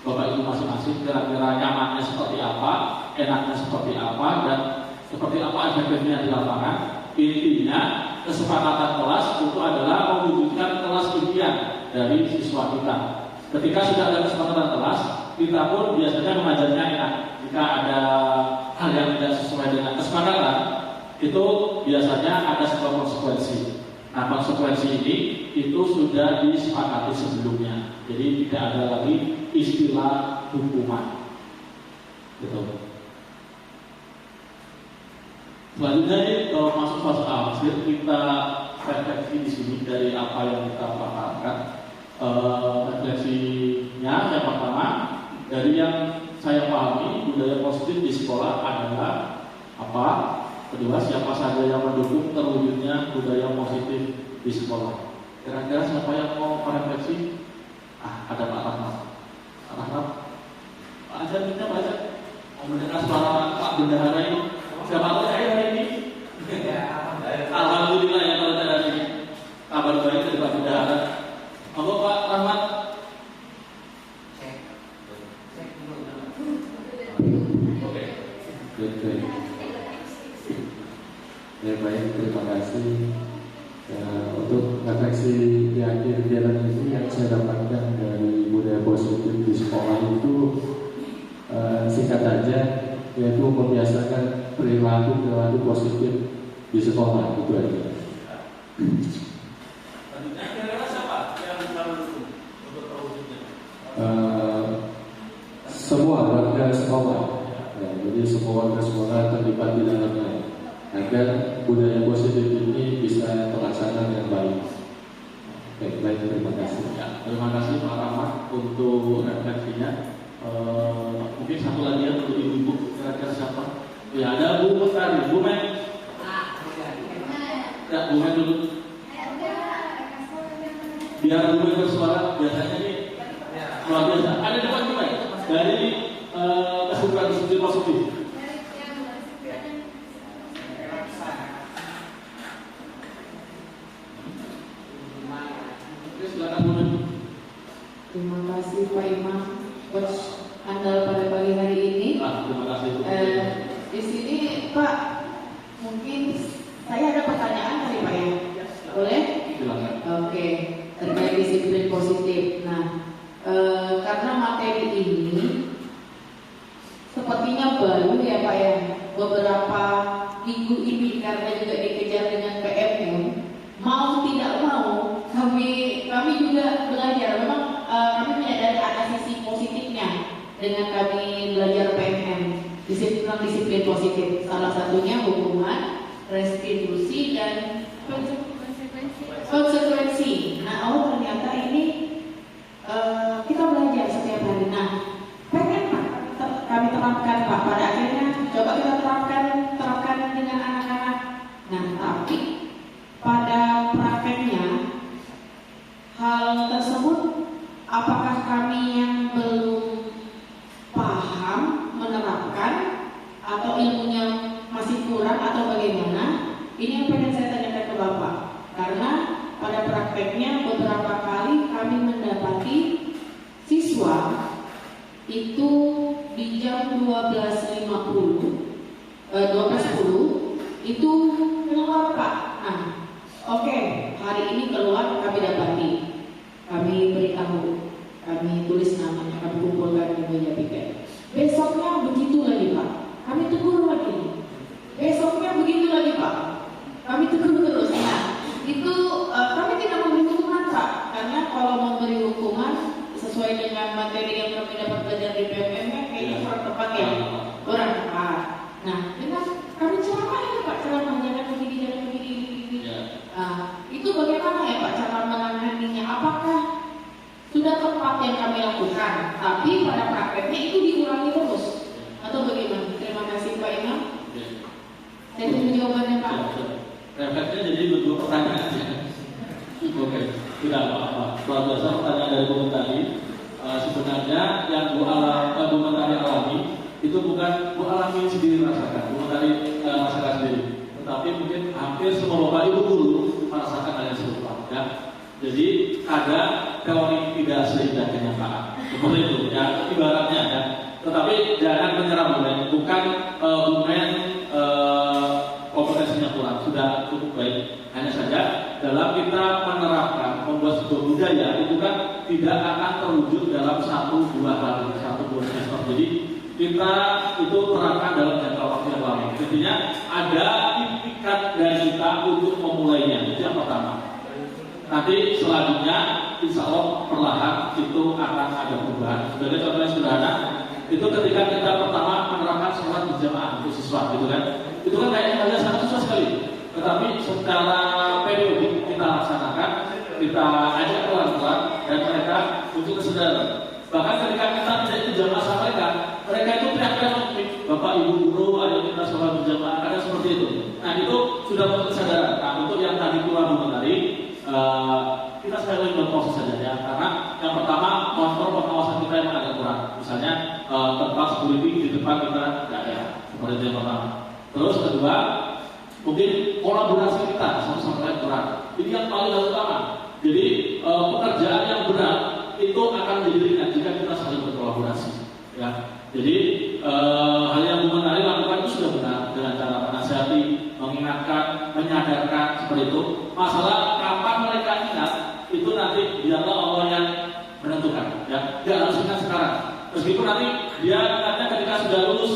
Bapak Ibu masing-masing, kira-kira nyamannya seperti apa, enaknya seperti apa, dan seperti apa efektifnya di lapangan. Intinya kesepakatan kelas itu adalah mewujudkan kelas impian dari siswa kita. Ketika sudah ada kesepakatan kelas, kita pun biasanya mengajarnya enak. Jika ada hal yang tidak sesuai dengan kesepakatan, itu biasanya ada sebuah konsekuensi. Nah, konsekuensi ini itu sudah disepakati sebelumnya. Jadi tidak ada lagi istilah hukuman. Gitu. Selanjutnya ini kalau masuk fase akhir, kita refleksi di sini dari apa yang kita paparkan. Refleksinya yang pertama, dari yang saya pahami budaya positif di sekolah adalah apa? Kedua, siapa saja yang mendukung terwujudnya budaya positif di sekolah. Kira-kira siapa yang mau merefleksi? Ada Pak Rahmat. Pak Rahmat, Pak Azhar kita baca. Mau mendengar suara Pak Bendahara ini. Siapa tahu saya hari ini? Alhamdulillah ya kalau saya hari ini. Kabar baik dari Pak Bendahara. Monggo Pak Rahmat. Oke. Ya baik, terima kasih. Untuk refleksi di akhir jalan ini yang saya dapatkan dari budaya positif di sekolah itu singkat saja, yaitu membiasakan perilaku positif di sekolah, itu aja. Kira-kira siapa yang mendukung untuk terwujudnya? Semua warga sekolah, ya, jadi semua warga sekolah terlibat di dalamnya agar budaya positif ini bisa terlaksana dengan baik. Baik, terima kasih. Ya, terima kasih Pak Rahmat untuk refleksinya. Mungkin satu lagi yang untuk ibu-ibu, kira-kira siapa? Ya, ada Bu Mestari, Bu Men. Ya, Bu Men dulu. Biar Bu Men bersuara, biasanya nih luar biasa. Ada depan juga ya? Dari kesimpulan positif. Terima kasih Pak Imam, coach andal pada pagi hari ini. Terima kasih. Di sini Pak, mungkin saya ada pertanyaan kali Pak ya, boleh? Silakan. Oke, terkait disiplin positif. Nah, karena materi ini sepertinya baru ya Pak ya, beberapa minggu ini karena juga dikejar dengan PMM, mau tidak mau kami juga belajar. Memang kami menyadari ada sisi positifnya dengan kami belajar PMM, disiplin positif. Salah satunya hukuman, restitusi dan konsekuensi. Nah, ternyata ini kita belajar setiap hari. Nah, pengen kami terapkan Pak. Pada akhirnya coba kita terapkan dengan anak-anak. Nah, tapi pada prakteknya hal tersebut, apakah kami yang belum paham menerapkan atau ilmunya masih kurang atau bagaimana? Ini yang pengen saya tanyakan ke Bapak. Karena pada prakteknya beberapa kali kami mendapati siswa itu di jam 12.10 itu keluar Pak. Nah, bagaimana ya Pak cara menanganinya? Apakah sudah tepat yang kami lakukan, tapi pada prakteknya itu diulangi terus atau bagaimana? Terima kasih Pak Imam. Saya tunggu jawabannya Pak. Refleksnya jadi berdua pertanyaan ya. Oke, tidak apa-apa. Luar biasa pertanyaan dari Bung tadi. Sebenarnya yang Bu Mentari alami itu bukan Bu alami sendiri rasakan, Bu Mentari rasakan sendiri. Tetapi mungkin hampir semua Bapak Ibu guru merasakan hal yang serupa ya. Jadi ada teori tidak seindah kenyataan. Seperti itu ya, ibaratnya ya. Tetapi jangan menyerah bukan bukan kompetensinya kurang, sudah cukup baik. Hanya saja dalam kita menerapkan membuat sebuah budaya itu kan tidak akan terwujud dalam 1-2 hari, 1-2 semester. Jadi kita itu terapkan dalam jangka waktu yang lama. Intinya ada itikat dari kita untuk memulainya. Itu yang pertama. Nanti selanjutnya insya Allah perlahan itu akan ada perubahan. Sebagai contoh yang sederhana, itu ketika kita pertama menerapkan sholat berjamaah untuk siswa, gitu kan? Itu kan kayaknya hal yang sangat susah sekali. Tetapi secara periodik kita laksanakan, kita ajak pelan-pelan dan mereka untuk kesadaran. Bahkan ketika kita tidak itu jamaah sama mereka itu teriak-teriak, Bapak Ibu guru, ayo kita sholat berjamaah, ada seperti itu. Nah itu sudah bentuk kesadaran. Nah untuk yang tadi kurang mengenai, kita sekali berproses saja ya, karena yang pertama kontrol pengawasan kita yang agak kurang. Misalnya tempat security di depan kita tidak ada, seperti itu yang pertama. Terus kedua, mungkin kolaborasi kita satu sama lain kurang. Ini yang paling utama. Jadi pekerjaan yang berat itu akan menjadi ringan jika kita saling berkolaborasi. Ya, jadi hal yang Bu Mentari lakukan itu sudah benar dengan cara menasihati, mengingatkan, menyadarkan seperti itu. Masalah kapan mereka ingat itu nanti biarlah Allah yang menentukan. Ya, dia harus ingat sekarang. Meskipun nanti dia ingatnya ketika sudah lulus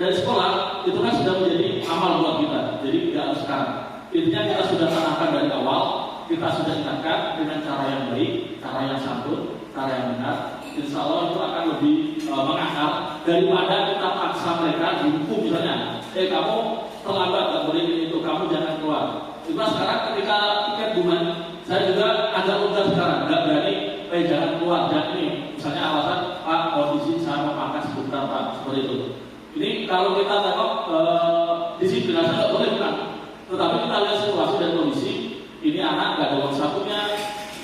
dari sekolah, itu kan sudah menjadi amal buat kita. Jadi tidak harus sekarang. Intinya kita sudah tanamkan dari awal, kita sudah ingatkan dengan cara yang baik, cara yang santun, cara yang benar. Insya Allah itu akan lebih mengakar daripada kita paksa mereka dihukum misalnya. Kamu terlambat, gak boleh itu, kamu jangan keluar. Cuma sekarang ketika tiket bulan, saya juga agak udah sekarang, nggak berani, jangan keluar, jangan ini. Misalnya alasan, Pak, kondisi saya mau makan sebentar Pak, seperti itu. Ini kalau kita tengok disiplin, saya nggak boleh bukan. Tetapi kita lihat situasi dan kondisi, ini anak nggak ada uang sakunya,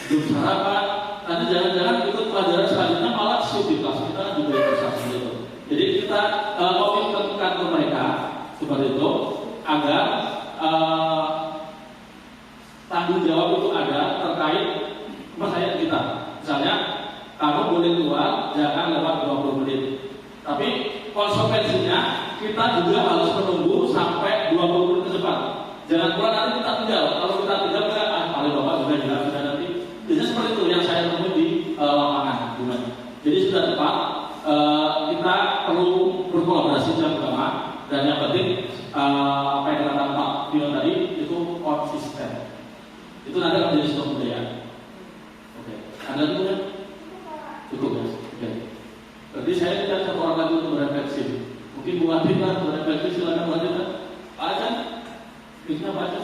belum sarapan, nanti jangan-jangan ikut pelajaran selanjutnya malah shift di kelas kita kan juga bisa seperti itu. Jadi kita komitmenkan ke mereka seperti itu agar tanggung jawab itu ada terkait percayaan kita. Misalnya kamu boleh keluar jangan lewat 20 menit. Tapi konsekuensinya kita juga harus menunggu sampai 20 menit ke depan. Jangan keluar nanti kita tinggal. Kalau kita tinggal paling bapak juga jelas sudah nanti. Biasanya seperti itu yang saya temui di lapangan. Jadi sudah tepat. Kita perlu berkolaborasi secara bersama dan yang penting apa yang dikatakan Pak Dio tadi itu konsisten. Itu nanti akan menjadi sebuah budaya. Oke, ada lagi kan? Cukup ya. Oke. Berarti saya minta satu orang lagi untuk berefleksi. Mungkin Bu Adin lah berefleksi, silakan Bu Adin. Pak Ajan, bisa baca.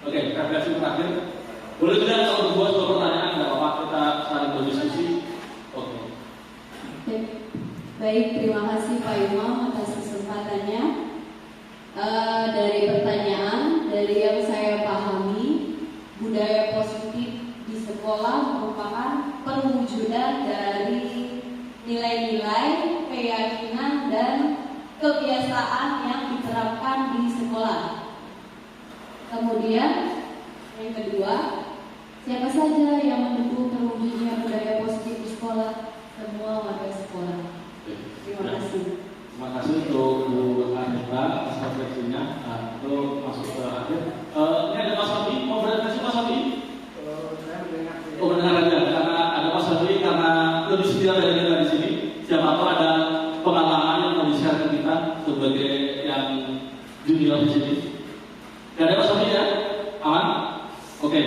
Oke, refleksi terakhir. Boleh juga kalau berbuat sebuah pertanyaan, nggak apa-apa kita saling berdiskusi. Oke. Baik, terima kasih Pak Imam atas kesempatannya. Dari pertanyaan, dari yang saya pahami, budaya positif di sekolah merupakan perwujudan dari nilai-nilai, keyakinan, dan kebiasaan yang diterapkan di sekolah. Kemudian, yang kedua, siapa saja yang mendukung terwujudnya budaya positif di sekolah? Semua warga sekolah. Terima kasih. Terima kasih untuk Bu Anita atas refleksinya. Untuk masuk ke akhir. Ini ada Mas Fabi, mau berefleksi Mas Fabi? Saya mendengar. Oh mendengar aja, karena ada Mas Fabi karena lebih setia dari kita di sini. Siapa tahu ada pengalaman yang mau di-share ke kita sebagai yang junior di sini. Gak ada Mas Fabi ya? Aman? Oke.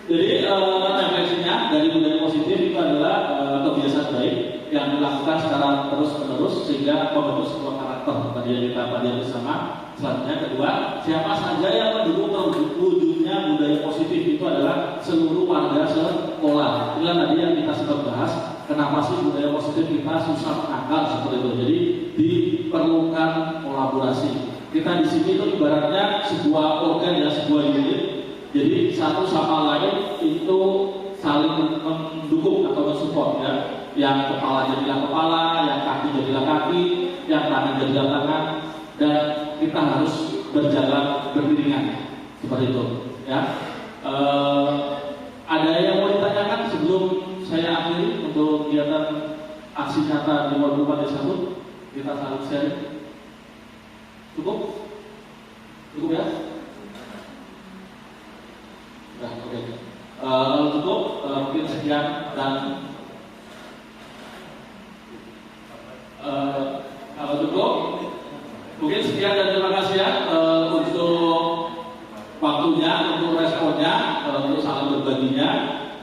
Jadi refleksinya dari budaya positif itu adalah kebiasaan baik yang dilakukan secara terus-menerus sehingga membentuk sebuah karakter. tadi yang kita pelajari bersama. Selanjutnya kedua, siapa saja yang mendukung terwujudnya budaya positif itu adalah seluruh warga sekolah. Inilah tadi yang kita sempat bahas. Kenapa sih budaya positif kita susah mengakar seperti itu? Jadi diperlukan kolaborasi. Kita di sini itu ibaratnya sebuah organ ya, sebuah unit. Jadi satu sama lain itu saling mendukung atau mensupport ya. Yang kepala jadilah kepala, yang kaki jadilah kaki, yang tangan jadilah tangan, dan kita harus berjalan beriringan seperti itu ya. Ada yang mau ditanyakan sebelum saya akhiri untuk kegiatan aksi nyata di Waduh Desa? Kita saling sharing. Cukup? Cukup ya? Nah, oke. Kalau cukup, mungkin sekian dan kalau cukup, mungkin sekian dan terima kasih ya untuk waktunya, untuk responnya, untuk saling berbaginya.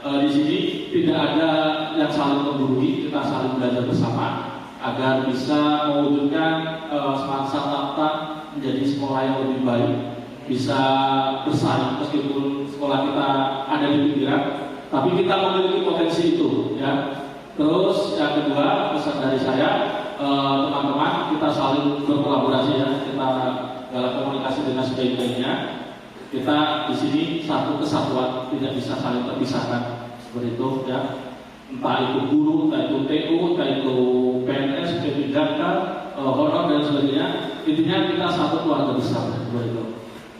Di sini tidak ada yang saling menggurui, kita saling belajar bersama agar bisa mewujudkan semasa Sabta menjadi sekolah yang lebih baik, bisa bersaing meskipun sekolah kita ada di pinggiran, tapi kita memiliki potensi itu ya. Terus yang kedua, pesan dari saya, teman-teman, kita saling berkolaborasi ya, kita dalam komunikasi dengan sebaik-baiknya. Kita di sini satu kesatuan, tidak bisa saling terpisahkan seperti itu ya. Entah itu guru, entah itu TU, entah itu PNS, P3K, honor dan sebagainya. Intinya kita satu keluarga besar seperti itu.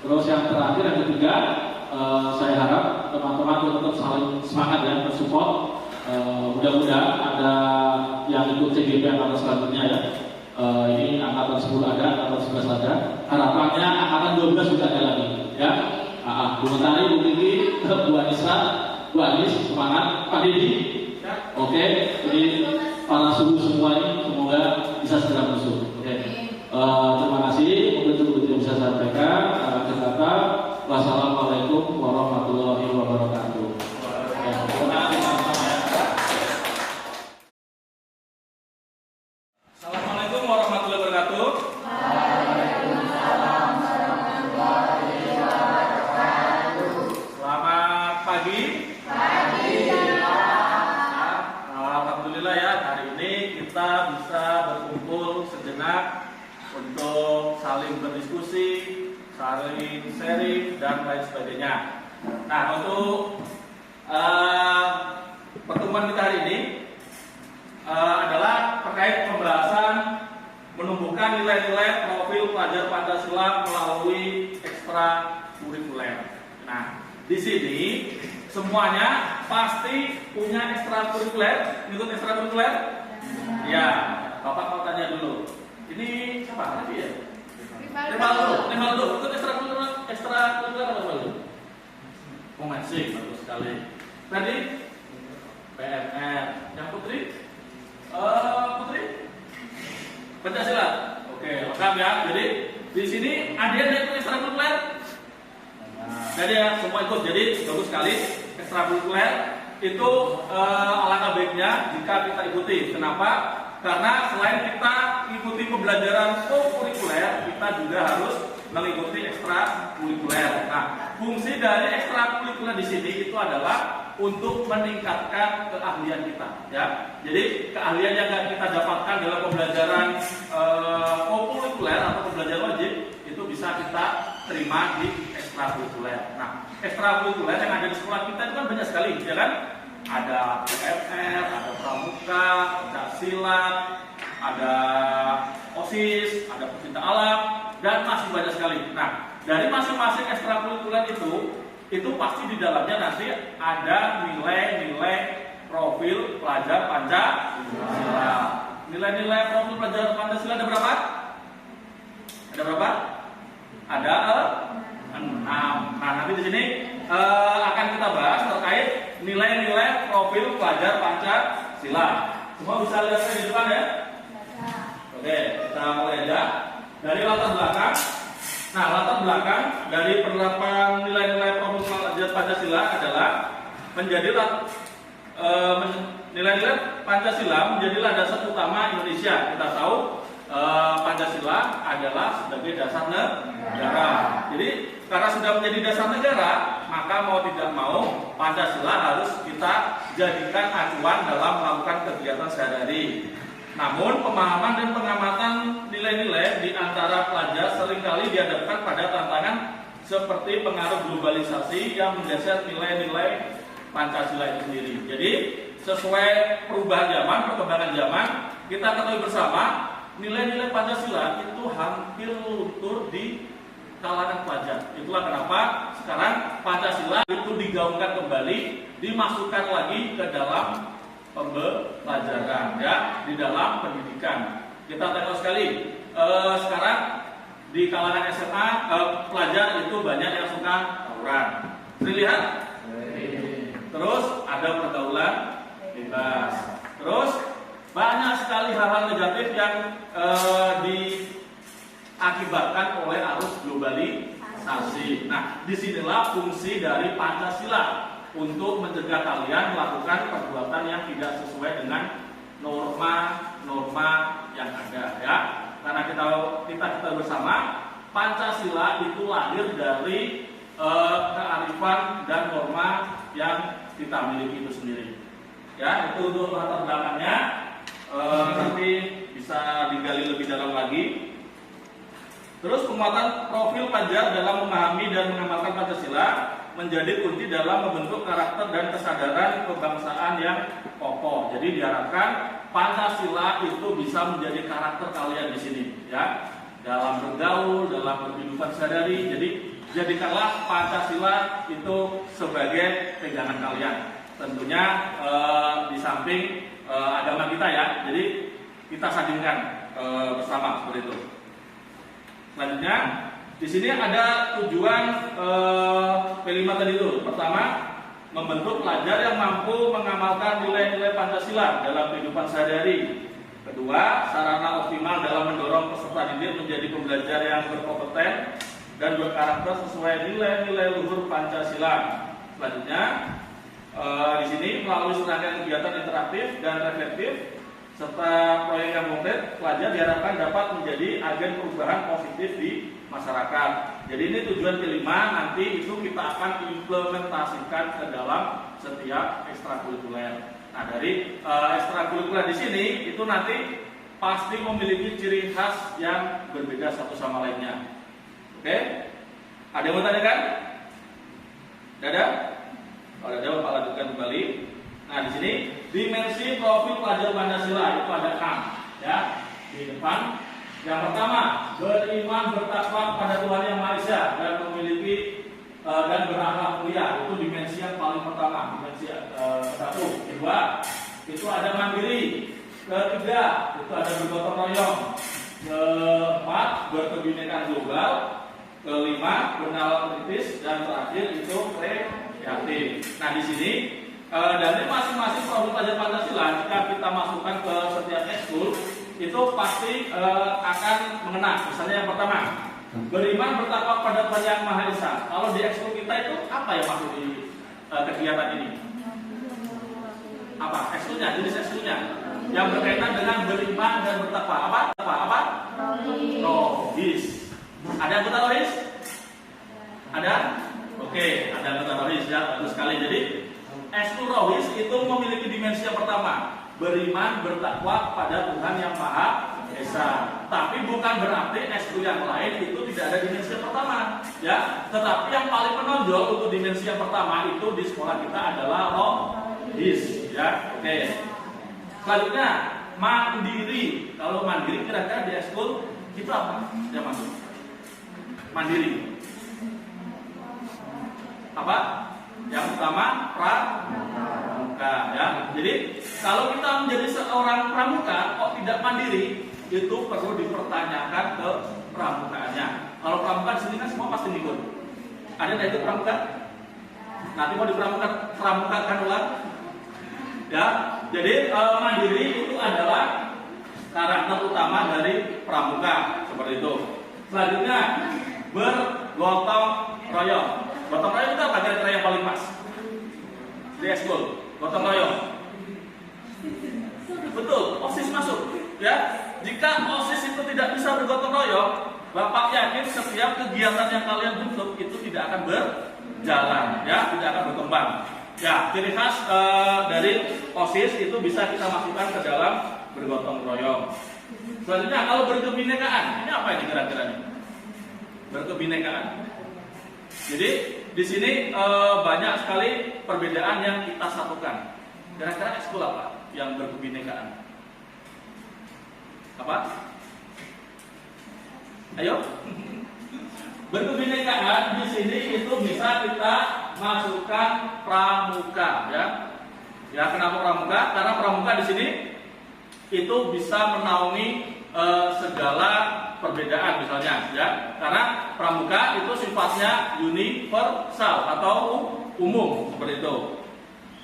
Terus yang terakhir, yang ketiga, saya harap teman-teman tetap saling semangat ya, mensupport. Mudah-mudahan ada yang ikut CGP angkatan selanjutnya ya. Ini angkatan 10 ada, angkatan 11 ada. Harapannya angkatan 12 juga ada lagi ya. Bu Mentari, Bu Kiki, Bu Anissa, Bu Anis, semangat. Pak Didi, oke. Jadi para suhu semua ini semoga bisa segera musuh. Oke. Terima kasih. Mungkin itu yang bisa saya sampaikan. Akhir kata, wassalamualaikum warahmatullahi wabarakatuh. Assalamualaikum warahmatullahi wabarakatuh. Selamat pagi. Alhamdulillah ya, hari ini kita bisa berkumpul sejenak untuk saling berdiskusi, saling sharing dan lain sebagainya. Nah, untuk pertemuan kita hari ini adalah terkait pembahasan menumbuhkan nilai-nilai profil pelajar Pancasila melalui ekstrakurikuler. Nah, di sini semuanya pasti punya ekstrakurikuler. Ikut ekstrakurikuler? Ya, Bapak mau tanya dulu. Ini siapa tadi ya? Rivaldo. Ikut ekstrakurikuler apa dulu? Komensik, bagus sekali. Tadi PNR. Yang Putri? Putri? Pancasila. Oke, lengkap ya. Jadi di sini ada yang ikut ekstrakurikuler. Jadi ya semua ikut. Jadi bagus sekali. Ekstrakurikuler itu alangkah baiknya jika kita ikuti. Kenapa? Karena selain kita ikuti pembelajaran kurikuler, kita juga harus mengikuti ekstrakurikuler. Nah, fungsi dari ekstrakurikuler di sini itu adalah untuk meningkatkan keahlian kita, ya. Jadi keahlian yang kita dapatkan dalam pembelajaran kurikuler atau pembelajaran wajib itu bisa kita terima di ekstrakurikuler. Nah, ekstrakurikuler yang ada di sekolah kita itu kan banyak sekali, ya kan? Ada PMR, ada pramuka, ada silat, ada OSIS, ada pecinta alam, dan masih banyak sekali. Nah, dari masing-masing ekstrakurikuler itu pasti di dalamnya nanti ada nilai-nilai profil pelajar Pancasila. Nilai-nilai profil pelajar Pancasila ada berapa? Ada berapa? Ada 6. Nah, nanti di sini akan kita bahas terkait nilai-nilai profil pelajar Pancasila. Semua bisa lihat di depan ya? Oke, kita mulai aja dari latar belakang. Nah, latar belakang dari penerapan nilai-nilai profil pelajar Pancasila adalah menjadi nilai-nilai Pancasila menjadi landasan utama Indonesia. Kita tahu Pancasila adalah sebagai dasar negara. Jadi karena sudah menjadi dasar negara, maka mau tidak mau Pancasila harus kita jadikan acuan dalam melakukan kegiatan sehari-hari. Namun pemahaman dan pengamatan nilai-nilai di antara pelajar seringkali dihadapkan pada tantangan seperti pengaruh globalisasi yang menggeser nilai-nilai Pancasila itu sendiri. Jadi sesuai perubahan zaman, perkembangan zaman, kita ketahui bersama nilai-nilai Pancasila itu hampir luntur di kalangan pelajar. Itulah kenapa sekarang Pancasila itu digaungkan kembali, dimasukkan lagi ke dalam pembelajaran, ya, di dalam pendidikan. Kita tengok sekali, sekarang di kalangan SMA pelajar itu banyak yang suka tawuran. Terlihat? Terus ada pergaulan bebas. Terus banyak sekali hal-hal negatif yang diakibatkan oleh arus globalisasi. Nah, disinilah fungsi dari Pancasila untuk mencegah kalian melakukan perbuatan yang tidak sesuai dengan norma-norma yang ada, ya. Karena kita bersama Pancasila itu lahir dari kearifan dan norma yang kita miliki itu sendiri. Ya, itu untuk latar belakangnya. Nanti bisa digali lebih dalam lagi. Terus penguatan profil pelajar dalam memahami dan mengamalkan Pancasila menjadi kunci dalam membentuk karakter dan kesadaran kebangsaan yang kokoh. Jadi diharapkan Pancasila itu bisa menjadi karakter kalian di sini, ya, dalam bergaul, dalam berkehidupan sehari-hari. Jadi jadikanlah Pancasila itu sebagai pegangan kalian. Tentunya di samping agama kita, ya. Jadi kita sandingkan bersama seperti itu. Selanjutnya di sini ada tujuan P5 tadi itu. Pertama, membentuk pelajar yang mampu mengamalkan nilai-nilai Pancasila dalam kehidupan sehari-hari. Kedua, sarana optimal dalam mendorong peserta didik menjadi pembelajar yang berkompeten dan berkarakter sesuai nilai-nilai luhur Pancasila. Selanjutnya, di sini melalui serangkaian kegiatan interaktif dan reflektif serta proyek yang konkret, pelajar diharapkan dapat menjadi agen perubahan positif di masyarakat. Jadi ini tujuan kelima, nanti itu kita akan implementasikan ke dalam setiap ekstrakurikuler. Nah, dari ekstrakurikuler di sini itu nanti pasti memiliki ciri khas yang berbeda satu sama lainnya. Oke? Ada yang mau tanyakan? Tidak ada? Kalau ada, Bapak lanjutkan kembali. Nah, di sini dimensi profil pelajar Pancasila itu ada 6, ya, di depan. Yang pertama, beriman bertakwa kepada Tuhan Yang Maha Esa dan memiliki dan berakhlak mulia. Itu dimensi yang paling pertama, dimensi satu. Kedua, itu ada mandiri. Ketiga, itu ada bergotong royong. Keempat, berkebinekaan global. Kelima, bernalar kritis. Dan terakhir itu kreatif. Nah, di sini dari masing-masing profil pelajar Pancasila, jika kita masukkan ke setiap ekskul, itu pasti akan mengena. Misalnya yang pertama, beriman bertakwa pada Tuhan Yang Maha Esa. Kalau di ekskul kita itu apa yang masuk di kegiatan ini? Apa? Ekskulnya, jenis ekskulnya yang berkaitan dengan beriman dan bertakwa. Apa? Rohis. Ada anggota rohis? Ada? Oke, ada anggota rohis, ya, bagus sekali. Jadi ekskul rohis itu memiliki dimensi yang pertama, beriman bertakwa pada Tuhan Yang Maha Esa. Tapi bukan berarti ekskul yang lain itu tidak ada dimensi yang pertama, ya. Tetapi yang paling menonjol untuk dimensi yang pertama itu di sekolah kita adalah rohis, ya. Oke. Selanjutnya mandiri. Kalau mandiri kira-kira di ekskul itu apa yang masuk? Mandiri. Apa? Yang pertama pramuka, ya. Jadi kalau kita menjadi seorang pramuka kok tidak mandiri, itu perlu dipertanyakan ke pramukaannya. Kalau pramuka di sini kan semua pasti ngikut. Ada yang ikut pramuka? Nanti mau pramukakan ulang, ya. Jadi mandiri itu adalah karakter utama dari pramuka, seperti itu. Selanjutnya bergotong royong. Gotong royong itu apa kira-kira yang paling pas di ekskul? Gotong royong. Betul, OSIS masuk, ya. Jika OSIS itu tidak bisa bergotong royong, Bapak yakin setiap kegiatan yang kalian bentuk itu tidak akan berjalan, ya, tidak akan berkembang. Ya, ciri khas dari OSIS itu bisa kita masukkan ke dalam bergotong royong. Selanjutnya kalau berkebinekaan, ini apa ini kira-kira nih? Berkebinekaan. Jadi di sini banyak sekali perbedaan yang kita satukan. Kira-kira ekskul apa yang berkebinekaan? Apa? Ayo. Berkebinekaan di sini itu bisa kita masukkan pramuka, ya. Ya, kenapa pramuka? Karena pramuka di sini itu bisa menaungi segala perbedaan misalnya, ya. Karena pramuka itu sifatnya universal atau umum seperti itu.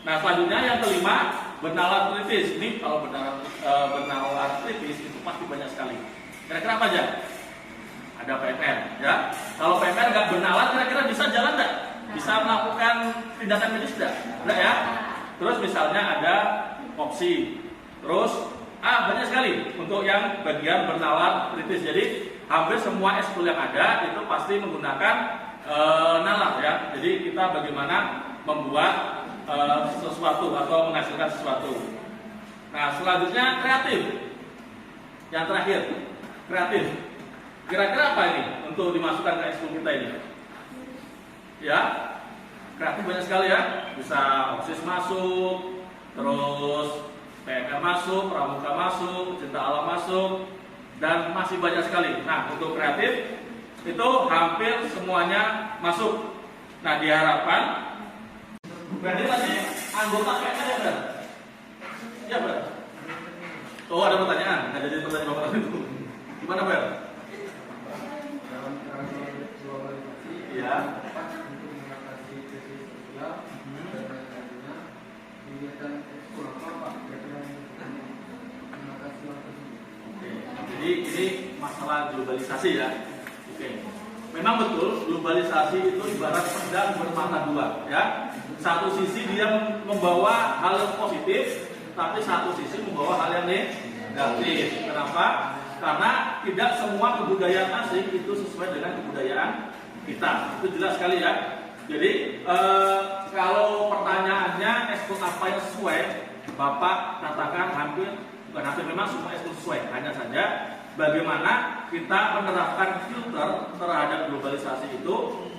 Nah, selanjutnya yang kelima, bernalar kritis. Ini kalau bernalar kritis itu pasti banyak sekali. Kira-kira apa aja? Ada PMR, ya. Kalau PMR nggak bernalar, kira-kira bisa jalan nggak? Bisa melakukan tindakan medis nggak? Nggak, ya. Terus misalnya ada opsi. Terus banyak sekali untuk yang bagian bernalar kritis. Jadi hampir semua ekskul yang ada itu pasti menggunakan nalar, ya. Jadi kita bagaimana membuat sesuatu atau menghasilkan sesuatu. Nah, selanjutnya kreatif. Yang terakhir, kreatif. Kira-kira apa ini untuk dimasukkan ke ekskul kita ini? Ya, kreatif banyak sekali, ya. Bisa OSIS masuk, terus PMR masuk, pramuka masuk, cinta alam masuk, dan masih banyak sekali. Nah, untuk kreatif itu hampir semuanya masuk. Nah, diharapkan berarti tadi anggota PMR ya, Ber? Ya, Ber? Oh, ada pertanyaan. Nggak jadi pertanyaan Bapak itu. Gimana, Ber? Iya. Jadi ini masalah globalisasi, ya. Oke. Memang betul globalisasi itu ibarat pedang bermata dua, ya. Satu sisi dia membawa hal yang positif, tapi satu sisi membawa hal yang negatif. Kenapa? Karena tidak semua kebudayaan asing itu sesuai dengan kebudayaan kita. Itu jelas sekali, ya. Jadi kalau pertanyaannya ekskul apa yang sesuai, Bapak katakan bukan hampir, memang semua ekskul sesuai. Hanya saja bagaimana kita menerapkan filter terhadap globalisasi itu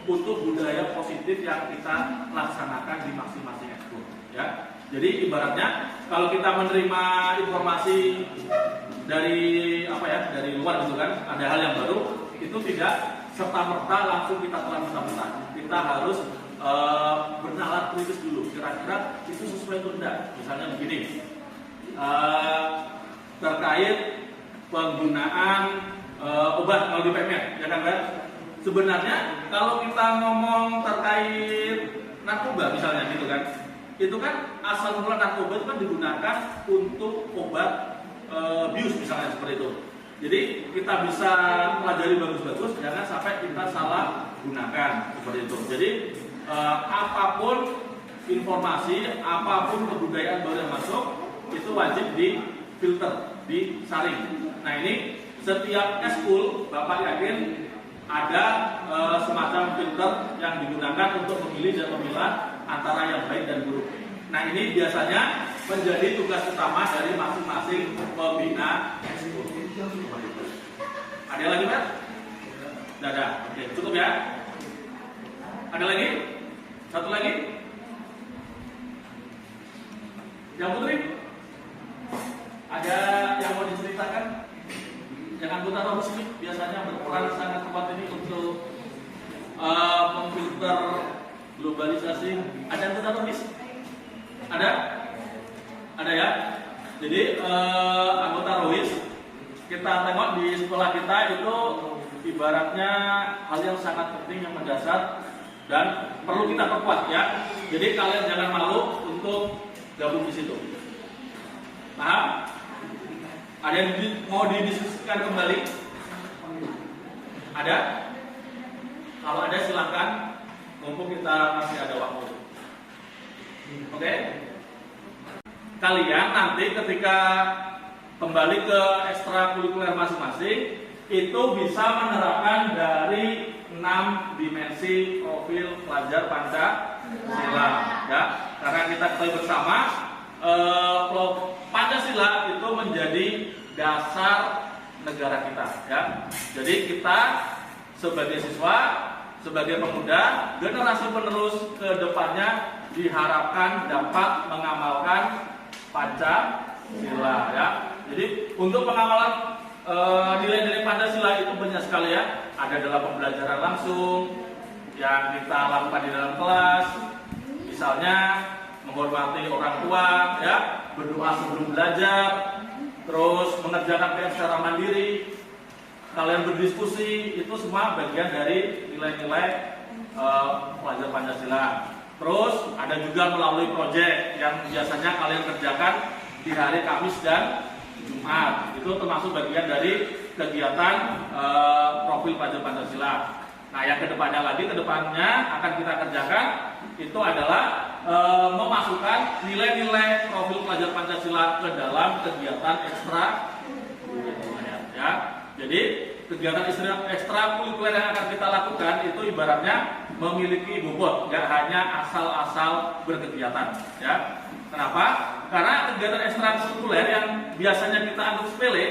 untuk budaya positif yang kita laksanakan di masing-masing ekskul, ya. Jadi ibaratnya kalau kita menerima informasi dari dari luar gitu kan, ada hal yang baru, itu tidak serta-merta langsung kita telan mentah-mentah. Kita harus bernalar kritis dulu. Kira-kira itu sesuai atau tidak? Misalnya begini, terkait penggunaan obat melalui PMR, ya kan, Mbak? Sebenarnya kalau kita ngomong terkait narkoba misalnya gitu kan, itu kan asal mula narkoba itu kan digunakan untuk obat bius misalnya seperti itu. Jadi kita bisa pelajari bagus-bagus, jangan sampai kita salah gunakan seperti itu. Jadi apapun informasi, apapun kebudayaan baru yang masuk itu wajib difilter, disaring. Nah, ini setiap ekskul Bapak yakin ada semacam filter yang digunakan untuk memilih dan memilah antara yang baik dan buruk. Nah, ini biasanya menjadi tugas utama dari masing-masing pembina ekskul. Ada lagi, Pak? Tidak ada. Oke, cukup, ya. Ada lagi? Satu lagi? Yang Putri? Ada yang mau diceritakan? Yang anggota Romus ini biasanya berperan sangat kuat ini untuk memfilter globalisasi. Ada anggota Romus? Ada? Ada, ya? Jadi anggota Romus, kita tengok di sekolah kita itu ibaratnya hal yang sangat penting, yang mendasar dan perlu kita perkuat, ya. Jadi kalian jangan malu untuk gabung di situ. Paham? Ada yang mau didiskusikan kembali? Ada? Kalau ada silakan, mumpung kita masih ada waktu. Oke? Kalian nanti ketika kembali ke ekstrakurikuler masing-masing, itu bisa menerapkan dari 6 dimensi profil pelajar Pancasila, ya. Karena kita ketahui bersama Pancasila itu menjadi dasar negara kita, ya. Jadi kita sebagai siswa, sebagai pemuda, generasi penerus ke depannya diharapkan dapat mengamalkan Pancasila, ya. Jadi untuk pengamalan nilai-nilai Pancasila itu banyak sekali, ya. Ada dalam pembelajaran langsung yang kita lakukan di dalam kelas, misalnya menghormati orang tua, ya, berdoa sebelum belajar, terus mengerjakan PR secara mandiri, kalian berdiskusi, itu semua bagian dari nilai-nilai pelajar Pancasila. Terus ada juga melalui proyek yang biasanya kalian kerjakan di hari Kamis dan Jumat, itu termasuk bagian dari kegiatan profil pelajar Pancasila. Nah, yang kedepannya akan kita kerjakan itu adalah memasukkan nilai-nilai profil pelajar Pancasila ke dalam kegiatan ekstra, ya. Jadi kegiatan ekstrakurikuler yang akan kita lakukan itu ibaratnya memiliki bobot, nggak hanya asal-asal berkegiatan, ya. Kenapa? Karena kegiatan ekstrakurikuler yang biasanya kita anggap sepele,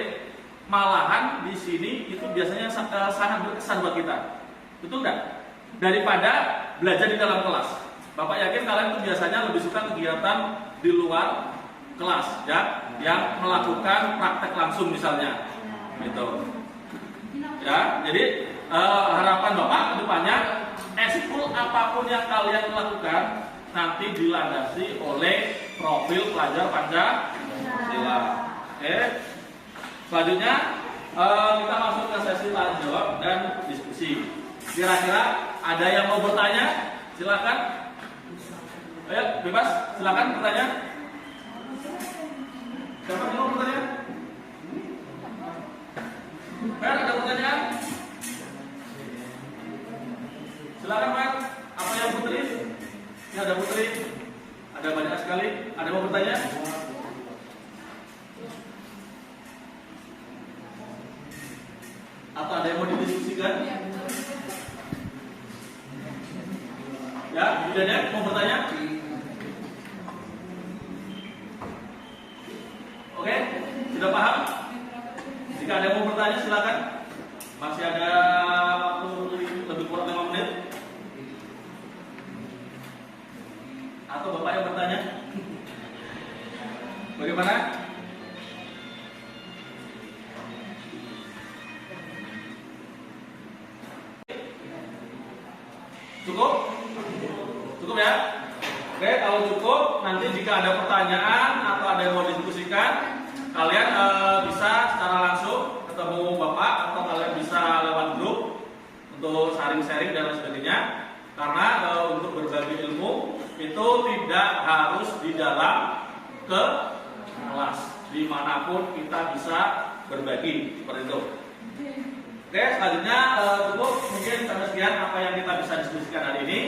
malahan di sini itu biasanya sangat berkesan buat kita. Betul nggak? Daripada belajar di dalam kelas. Bapak yakin kalian itu biasanya lebih suka kegiatan di luar kelas, ya, yang melakukan praktek langsung misalnya, gitu. Ya, jadi harapan Bapak ke depannya, ekskul apapun yang kalian lakukan nanti dilandasi oleh profil pelajar Pancasila. Oke. Selanjutnya kita masuk ke sesi tanya jawab dan diskusi. Kira-kira ada yang mau bertanya? Silakan. Ayo, bebas. Silakan bertanya. Siapa yang mau bertanya? Fer, ada pertanyaan? Silakan, Fer. Apa yang Putri? Ini ada Putri. Ada banyak sekali. Ada yang mau bertanya? Atau ada yang mau didiskusikan? Ya, Yudhanya mau bertanya? Oke, sudah paham? Jika ada yang mau bertanya silakan. Masih ada waktu lebih kurang 5 menit. Atau Bapak yang bertanya? Bagaimana? Cukup? Cukup ya? Oke, kalau cukup, nanti jika ada pertanyaan atau ada yang mau diskusikan, kalian bisa secara langsung ketemu Bapak atau kalian bisa lewat grup untuk sharing-sharing dan lain sebagainya. Karena untuk berbagi ilmu itu tidak harus di dalam kelas, dimanapun kita bisa berbagi seperti itu. Oke, selanjutnya cukup mungkin sampai sekian apa yang kita bisa diskusikan hari ini.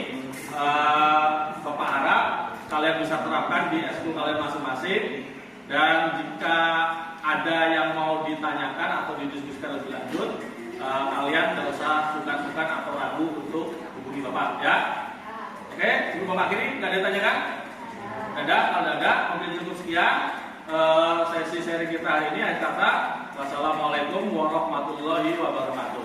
Bapak harap kalian bisa terapkan di ekskul kalian masing-masing. Dan jika ada yang mau ditanyakan atau didiskusikan lebih lanjut, kalian tidak usah sungkan-sungkan atau ragu untuk hubungi Bapak, ya. Oke, sebelum Bapak akhiri, nggak ada yang tanyakan? Ada, kalau ada, mungkin cukup sekian sesi sharing kita hari ini. Akhir kata, wassalamualaikum warahmatullahi wabarakatuh.